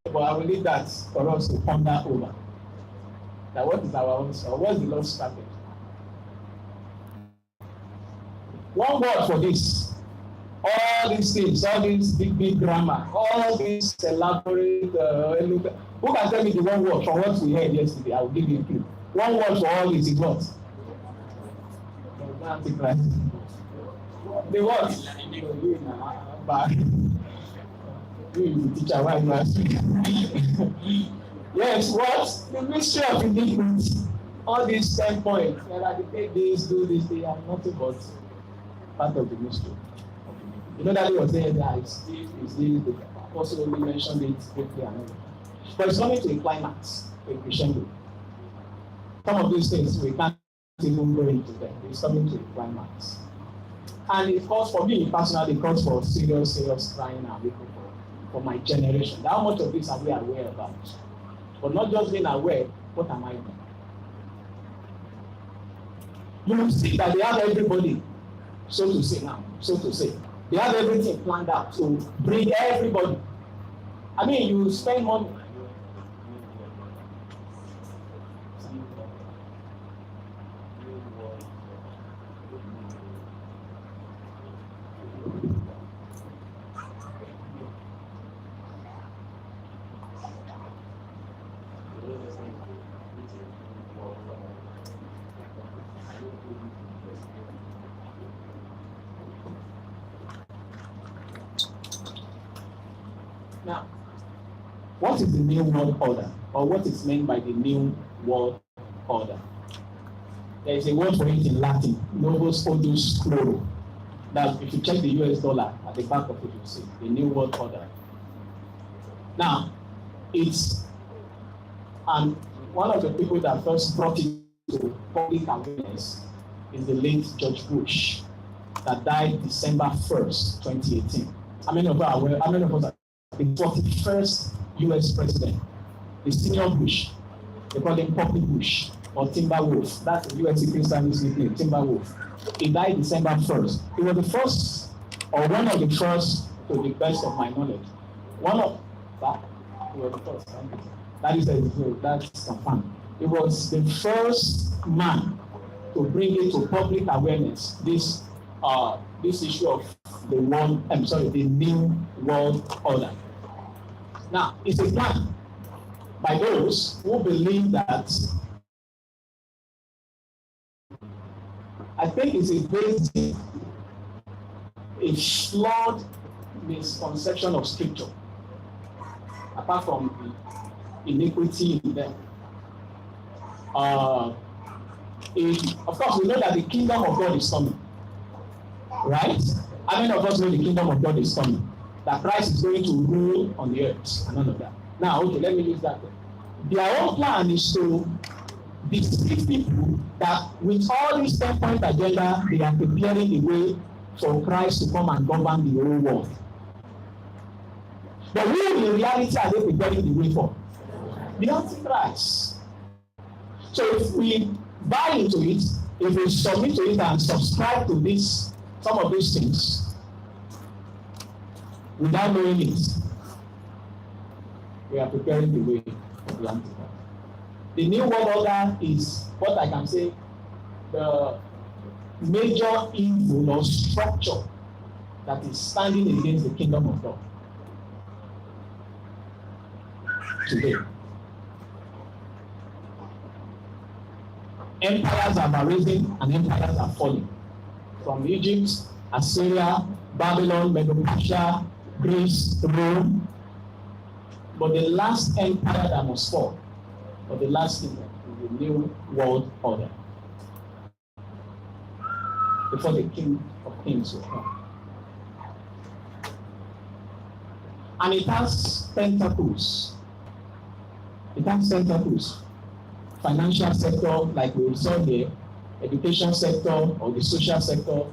But I will leave that for us to ponder over. Now, what is our own strategy? What's the Lord's strategy? One word for this. All these things, all this big grammar, all this elaborate, who can tell me the one word for what we heard yesterday? I will give you a clue. One word for all this is what? Antichrist. The what? You teacher, why you ask me? Yes, what? The mystery of iniquity. All these 10 points, eradicate this, do this, they are nothing but part of the mystery. You know that he was saying that it's the apostle only mentioned it briefly and all. But it's coming to a climax, a crescendo. Some of these things we can't even go into them. It's coming to a climax. And it calls for me personally, it calls for serious crying and weeping for my generation. How much of this are we aware about? But not just being aware, what am I doing? You will see that they have everybody, so to say. They have everything planned out to bring everybody. I mean, you spend money. Now, what is the New World Order? Or what is meant by the New World Order? There is a word for it in Latin, Novus Ordo Sclero. That if you check the US dollar at the back of it, you see the New World Order. Now, it's one of the people that first brought it to public awareness is the late George Bush, that died December 1st, 2018. how many of us are aware? How many of us are the 41st U.S. president, the senior Bush? They call him Poppy Bush or Timberwolf. That's the U.S. Secret Service nickname, Timberwolf. He died December 1st. He was the first, or one of the first, to the best of my knowledge. One of that, he was the first. That is that's confirmed. He was the first man to bring into public awareness this issue of the new world order. Now, it's a plan by those who believe that, I think it's a flawed misconception of scripture, apart from the iniquity in them. Of course, we know that the kingdom of God is coming, right? How many of us know the kingdom of God is coming? That Christ is going to rule on the earth and all of that. Now, okay, let me use that. Their own plan is to deceive people that with all this 10-point agenda, they are preparing the way for Christ to come and govern the whole world. But who in reality are they preparing the way for? The Antichrist. So if we buy into it, if we submit to it and subscribe to this, some of these things, without knowing it, we are preparing the way for the Antichrist. The New World Order is what I can say the major evil or structure that is standing against the kingdom of God today. Empires are rising and empires are falling. From Egypt, Assyria, Babylon, Medo-Persia, Greece, Rome. But the last empire that must fall, or the last kingdom, is the New World Order. Before the King of Kings will come. And it has tentacles. It has tentacles. Financial sector, like we saw here, education sector or the social sector,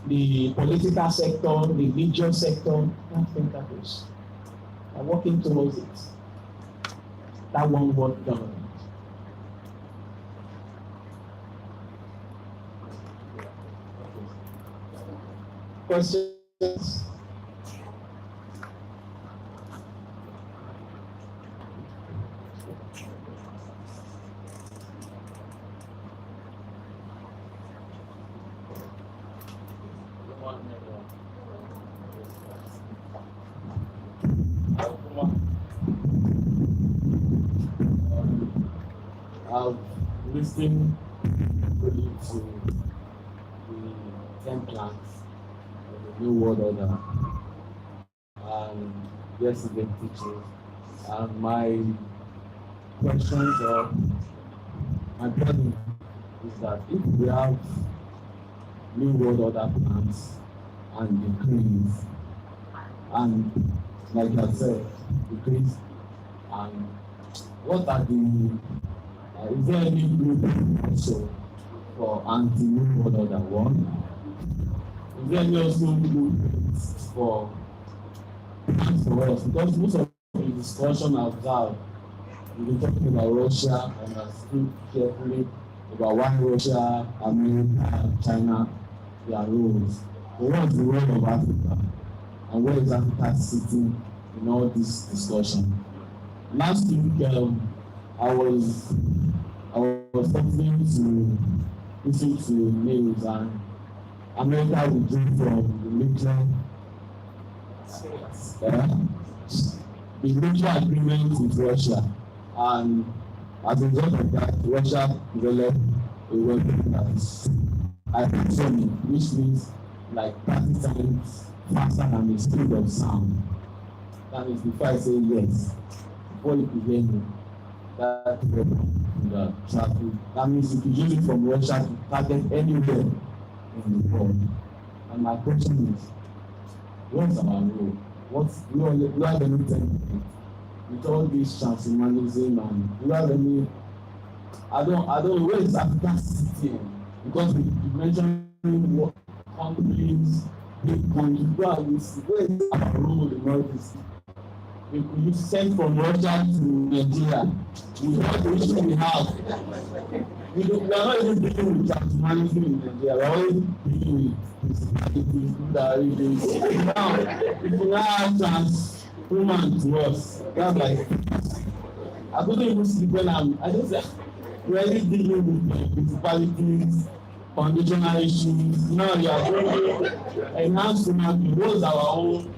the political sector, the religious sector, that's tentacles. We're working towards it. That one world government. Questions? I've listened really to the 10 plans of the New World Order and yesterday teaching. And my questions or my problem is that if we have New World Order plans and decrees, and like I said, decrees, and what are the is there any group also for anti-New World Order 1? Is there any also group for us? Because most of the discussion I've had, we've been talking about Russia and I speak carefully about why Russia, America, China, their roles. But what's the role of Africa? And where is Africa sitting in all this discussion? Last week, I was talking to listen to news and America withdrew from the mutual agreement with Russia, and as a result of that, Russia developed a weapon that is hypersonic, which means like 30 times faster than the speed of sound. That is before I say yes, before you can hear me. That the traffic. That means you can use it from Russia to target anywhere in the world. And my question is, what's our role? Do have anything with all this transhumanism and do have any? I don't know where is Africa sitting, because you mentioned what countries they can go and see where is our role in all this. We could send from Russia to Nigeria. We have the issue we have. We are not even dealing with transhumanism in Nigeria. We are always dealing with that really. Now, if we now have trans woman to us, that's like, I couldn't even sleep when I just said, we are really dealing with municipalities, conditional issues. Now you are going to enhance human, those are our own.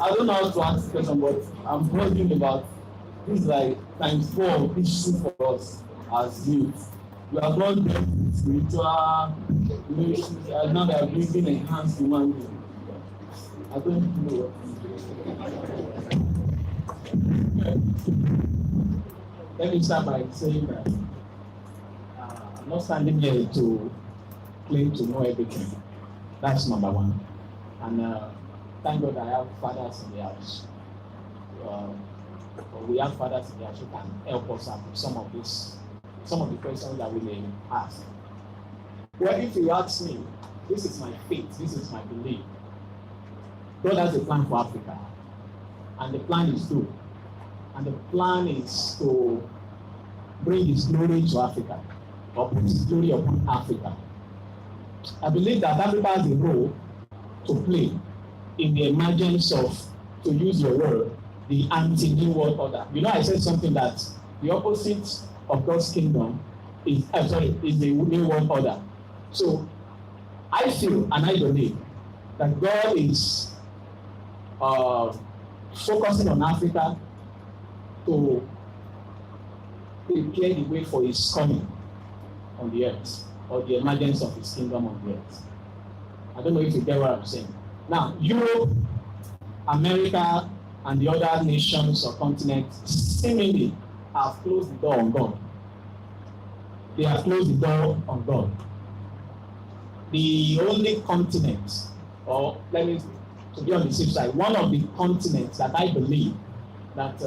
I don't know how to answer the question, but I'm talking about this like times 4 issue for us as youth. We are not dealing with spiritual issues, and now they are bringing enhanced human being. I don't know. Let me start by saying that I'm not standing here to claim to know everything. That's number one. And thank God I have fathers in the house. We have fathers in the house who can help us out with some of the questions that we may ask. Well, if you ask me, this is my faith, this is my belief. God has a plan for Africa, and the plan is good. And the plan is to bring His glory to Africa, or put His glory upon Africa. I believe that Africa has a role to play in the emergence of, to use your word, the anti-New World Order. You know, I said something that the opposite of God's kingdom is the New World Order. So I feel and I believe that God is focusing on Africa to prepare the way for His coming on the earth, or the emergence of His kingdom on the earth. I don't know if you get what I'm saying. Now, Europe, America, and the other nations or continents seemingly have closed the door on God. They have closed the door on God. The only continent, or let me, to be on the safe side, one of the continents that I believe that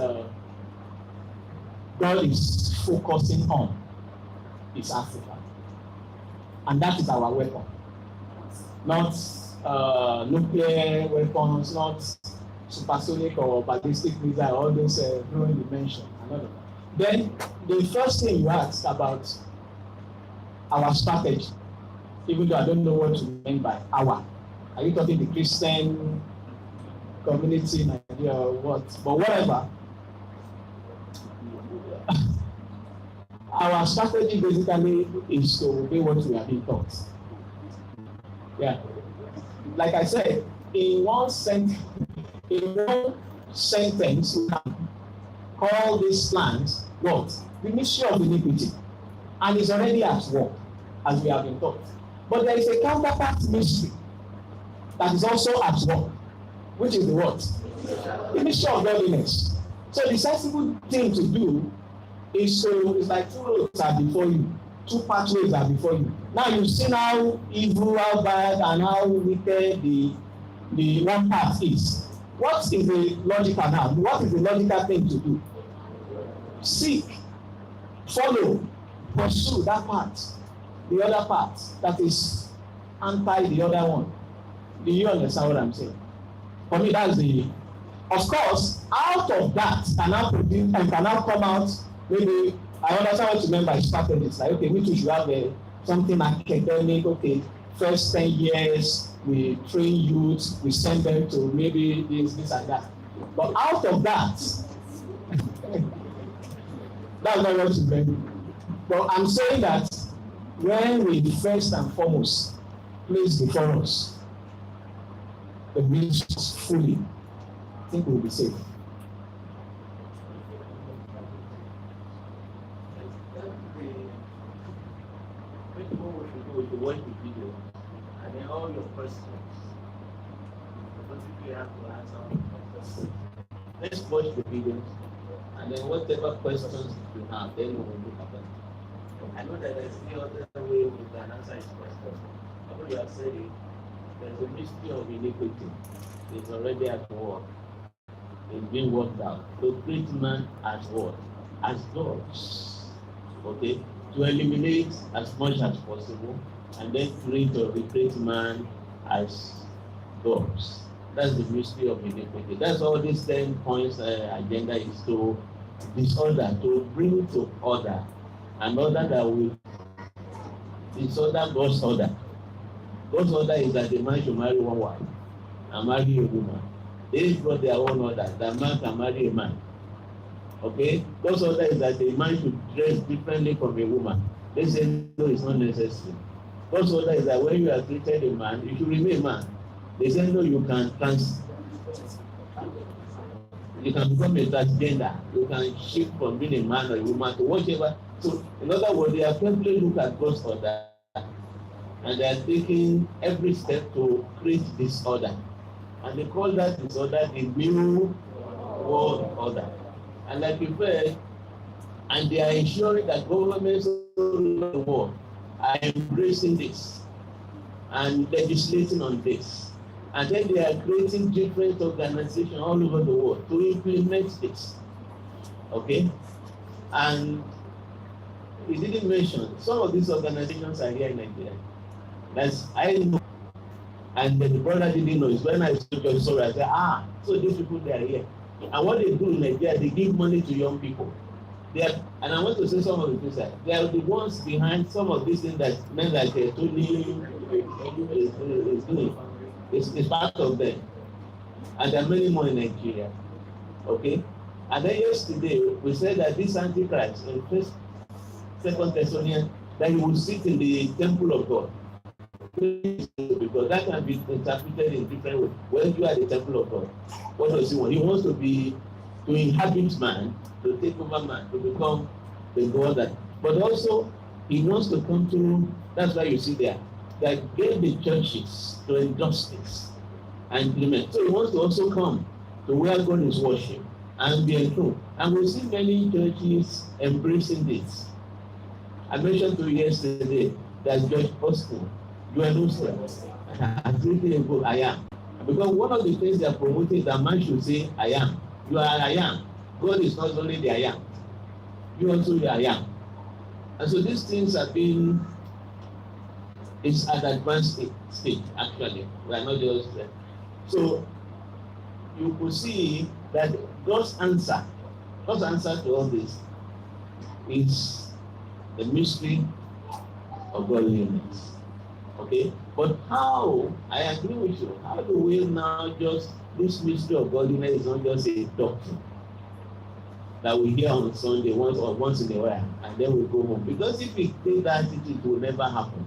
God is focusing on is Africa. And that is our weapon. Not nuclear weapons, not supersonic or ballistic missile, all those growing dimension. Then the first thing you asked about our strategy, even though I don't know what you mean by our. Are you talking the Christian community in Nigeria or what? But whatever. Our strategy basically is to obey what we are being taught. Yeah. Like I said, in one sentence, we can call these plans what? The mystery of iniquity. And it's already at work, as we have been taught. But there is a counterpart mystery that is also at work, which is the what? The mystery of godliness. So the sensible thing to do is it's like 2 roads are before you, 2 pathways are before you. Now you've seen how evil, how bad, and how wicked the one path is. What is the logical now? What is the logical thing to do? Seek, follow, pursue that path, the other path that is anti the other one. Do you understand what I'm saying? For me, that's the. Of course, out of that can now come out. Maybe I understand what you mean by strategy. It's like, okay, we should have something academic. Okay, first 10 years we train youth, we send them to maybe this and that. But out of that, that's not what you mean. But I'm saying that when we first and foremost place before us the ministries fully, I think we'll be safe. With the watch the video, and then all your questions, you have to answer all your questions. Let's watch the videos, and then whatever questions you have, then we will look at them. I know that there's no other way we can answer his question. What you have said is, there's a mystery of iniquity. It's already at work. It's being worked out. To create man as what? As gods. Okay? To eliminate as much as possible, and then create or recreate man as gods. That's the mystery of iniquity. That's all these 10 points agenda is to disorder, to bring to order, an order that will disorder God's order. God's order is that a man should marry one wife and marry a woman. They got their own order, that man can marry a man. Okay? God's order is that a man should dress differently from a woman. They say no, it's not necessary. God's order is that when you are treated a man, you should remain a man. They say no, you can become a transgender. You can shift from being a man or a woman to whatever. So, in other words, they are carefully look at God's order and they are taking every step to create disorder. And they call that disorder the new world order. And like you said, and they are ensuring that governments all over the world are embracing this and legislating on this. And then they are creating different organizations all over the world to implement this. Okay? And he didn't mention, some of these organizations are here in Nigeria. That's, I know. And then the brother didn't know. It's when I saw the story, I said, so these people, they are here. And what they do in Nigeria, they give money to young people. They are, and I want to say some of the things that they are the ones behind some of these things that men like Tony is doing. It's part of them. And there are many more in Nigeria. Okay? And then yesterday, we said that this Antichrist, in 2 Thessalonians, that he will sit in the temple of God. Because that can be interpreted in different ways. When you are the temple of God, what does he want? He wants to inhabit man, to take over man, to become the God that. But also, he wants to come to, that's why you see there, that get the churches to endorse this and implement. So he wants to also come to where God is worship and be enthroned. And we see many churches embracing this. I mentioned to you yesterday that George Austin, you are no sir. I am. Because one of the things they are promoting is that man should say, I am. You are I am. God is not only the I am. You also the I am. And so these things have been, it's at advanced stage, actually. We are not just there. So you could see that God's answer to all this is the mystery of godliness. Okay? But how, I agree with you, how do we now just, this mystery of godliness is not just a doctrine that we hear on Sunday once in a while, and then we go home. Because if we take that, it will never happen.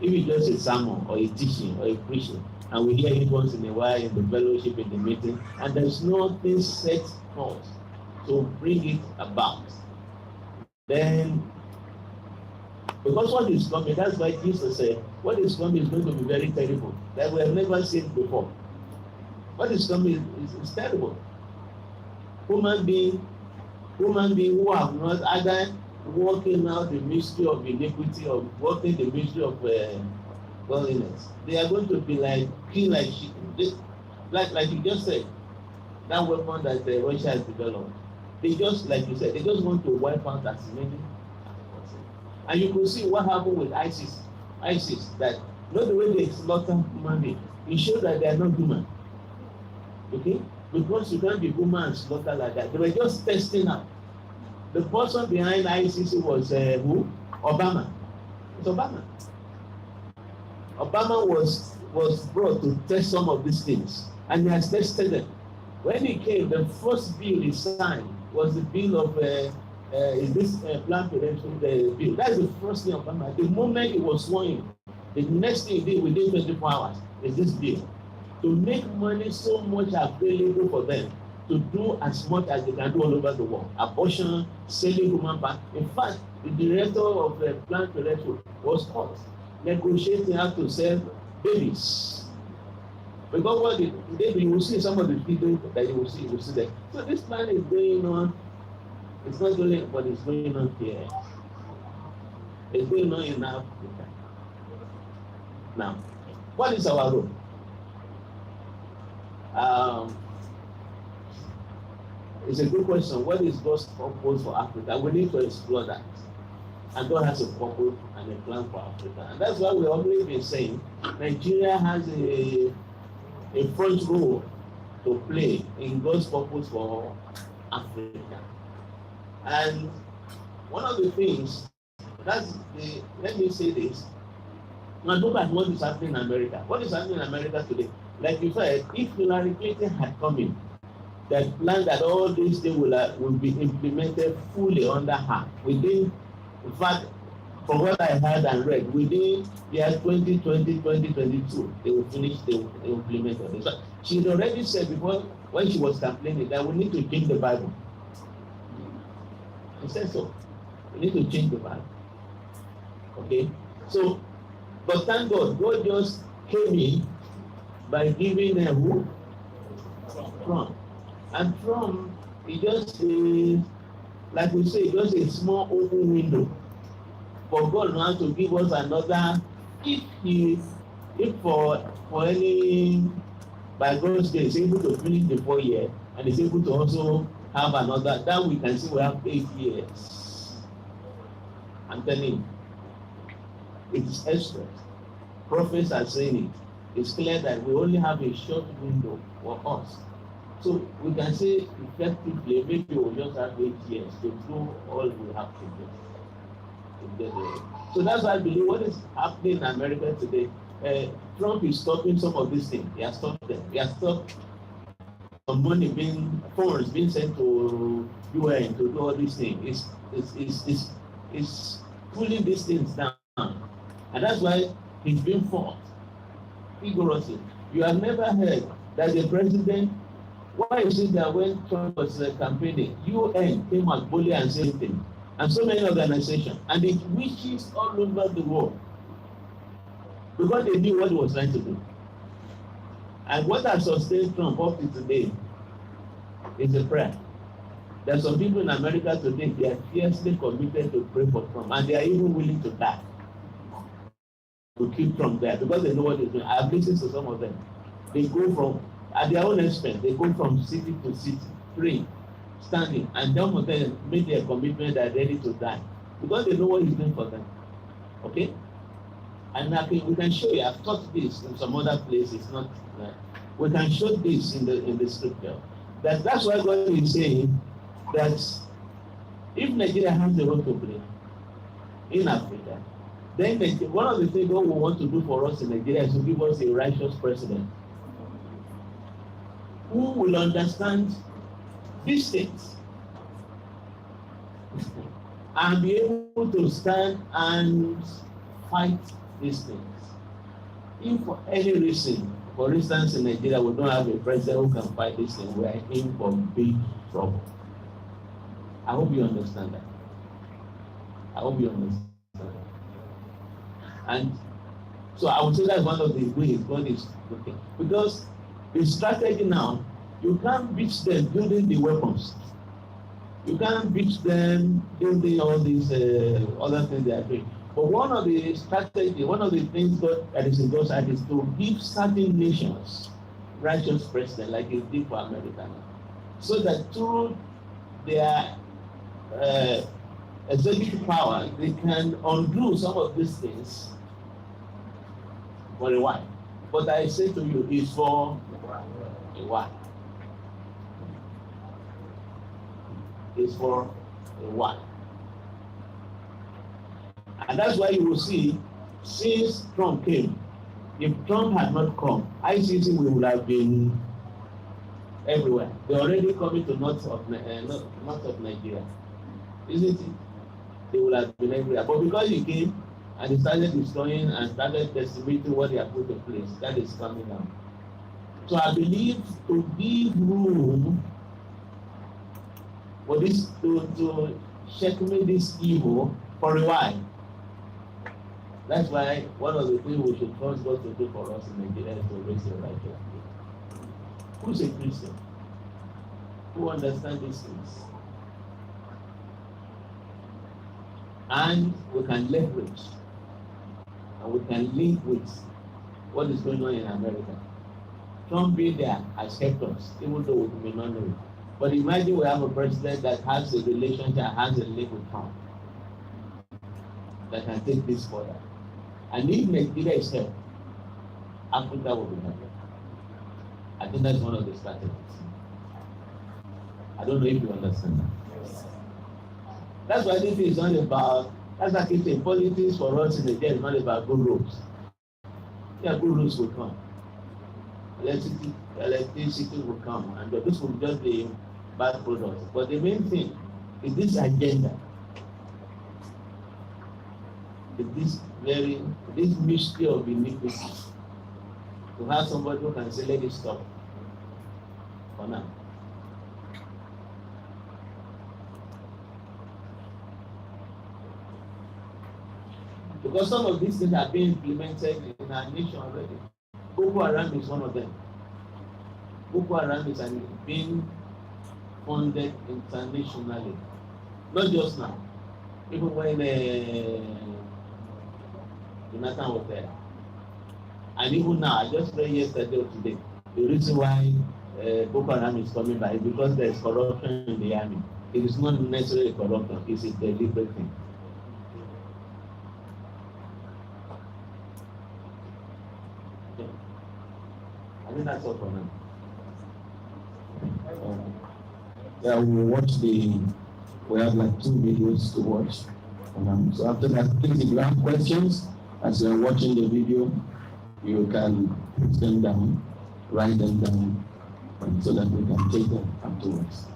If it's just a sermon or a teaching or a preaching, and we hear it once in a while in the fellowship, in the meeting, and there's nothing set forth to bring it about, then, because what is coming, that's why Jesus said, what is coming is going to be very terrible, that we have never seen before. What is coming is terrible. Human beings who have not either working out the mystery of iniquity or working the mystery of godliness, they are going to be like kill like sheep. Like you just said, that weapon that Russia has developed. They just, like you said, they just want to wipe out as many as possible. And you could see what happened with ISIS. That not the way they slaughter human beings. It shows that they are not human. Okay? Because you can't be human and slaughter like that. They were just testing out. The person behind ISIS was who? Obama. It's Obama. Obama was brought to test some of these things, and he has tested them. When he came, the first bill he signed was the bill of Planned Parenthood bill. That's the first thing Obama. The moment he was sworn in, the next thing he did within 24 hours is this bill, to make money so much available for them to do as much as they can do all over the world. Abortion, selling human parts. In fact, the director of Planned Parenthood was caught negotiating how to sell babies. Because what they do, you will see some of the videos that you will see there. So this plan is going on. It's not only, but it's going on here. It's going on in Africa. Now, what is our role? It's a good question. What is God's purpose for Africa? We need to explore that. And God has a purpose and a plan for Africa. And that's why we've always been saying Nigeria has a front role to play in God's purpose for Africa. And one of the things, let me say this, now look at what is happening in America. What is happening in America today? Like you said, if Hillary Clinton had come in, that plan that all these things will be implemented fully under her. Within, in fact, from what I heard and read, within year 2020, 2022, they will finish, they will implement it. So she had already said before, when she was complaining, that we need to change the Bible. She said so. We need to change the Bible. Okay? So, but thank God, God just came in by giving them who? Trump. And Trump, he just is, like we say, just a small open window for God now to give us another, if for any, by God's grace, he's able to finish the 4 years, and is able to also have another, that we can see we have 8 years. I'm telling you, it is express. Prophets are saying it. It's clear that we only have a short window for us. So we can say effectively, maybe we'll just have 8 years to do all we have to do. So that's why I believe what is happening in America today. Trump is stopping some of these things. He has stopped them. He has stopped some money funds being sent to UN to do all these things. It's pulling these things down. And that's why he's being fought vigorously. You have never heard that the president, why is it that when Trump was campaigning, UN came out boldly and said anything, and so many organizations, and it wishes all over the world, because they knew what he was trying to do. And what has sustained Trump up to today is a prayer. There are some people in America today, they are fiercely committed to pray for Trump, and they are even willing to die to keep Trump there, because they know what he's doing. I have listened to some of them. They go from, at their own expense, they go from city to city, praying, standing, and some of them make their commitment that they're ready to die, because they know what he's doing for them. Okay? And I think we can show you, I've taught this in some other places, not we can show this in the scripture. That's why God is saying that if Nigeria has a role to play in Africa, then one of the things God will want to do for us in Nigeria is to give us a righteous president who will understand these things and be able to stand and fight these things. If for any reason, for instance, in Nigeria, we don't have a president who can fight this thing, we are in for big trouble. I hope you understand that. I hope you understand that. And so I would say that's one of the ways God is looking. Because the strategy now, you can't beat them building the weapons. You can't beat them building all these other things they are doing. But one of the strategy, one of the things God that is in God's hand is to give certain nations righteous president, like He did for America, so that through their executive power, they can undo some of these things for a while. But I say to you, it's for a while. It's for a while. And that's why you will see, since Trump came, if Trump had not come, ICC would have been everywhere. They're already coming to north of Nigeria, isn't it? They would have been everywhere. But because he came and he started destroying and started decimating what they have put in place, that is coming out. So I believe to give room for this, to checkmate this evil for a while. That's why one of the things we should trust God to do for us in Nigeria is to raise a righteous people. Who's a Christian? Who understands these things? And we can leverage and we can link with what is going on in America. Trump being there has helped us, even though we may not know it. But imagine we have a president that has a relationship, has a link with Trump. that can take this further. And if Nigeria is helped, Africa will be helped. I think that's one of the strategies. I don't know if you understand that. That's why this is not about, that's like it's a politics for us in Nigeria, it's not about good roads. Yeah, good roads will come. Electricity will come, and this will just be bad products. But the main thing is this agenda. This mystery of iniquity. To have somebody who can say, let it stop for now. Because some of these things are being implemented in our nation already. Boko Haram is one of them. Boko Haram is being funded internationally. Not just now. Even when Jonathan was there. And even now, I just read yesterday or today, the reason why Boko Haram is coming by is because there is corruption in the army. It is not necessarily corruption, it's a deliberate thing. Okay. I think that's all for now. Yeah, we have like 2 videos to watch. So after that, please, if you have questions as you're watching the video, you can put them down, write them down, so that we can take them afterwards.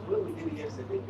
What we did yesterday,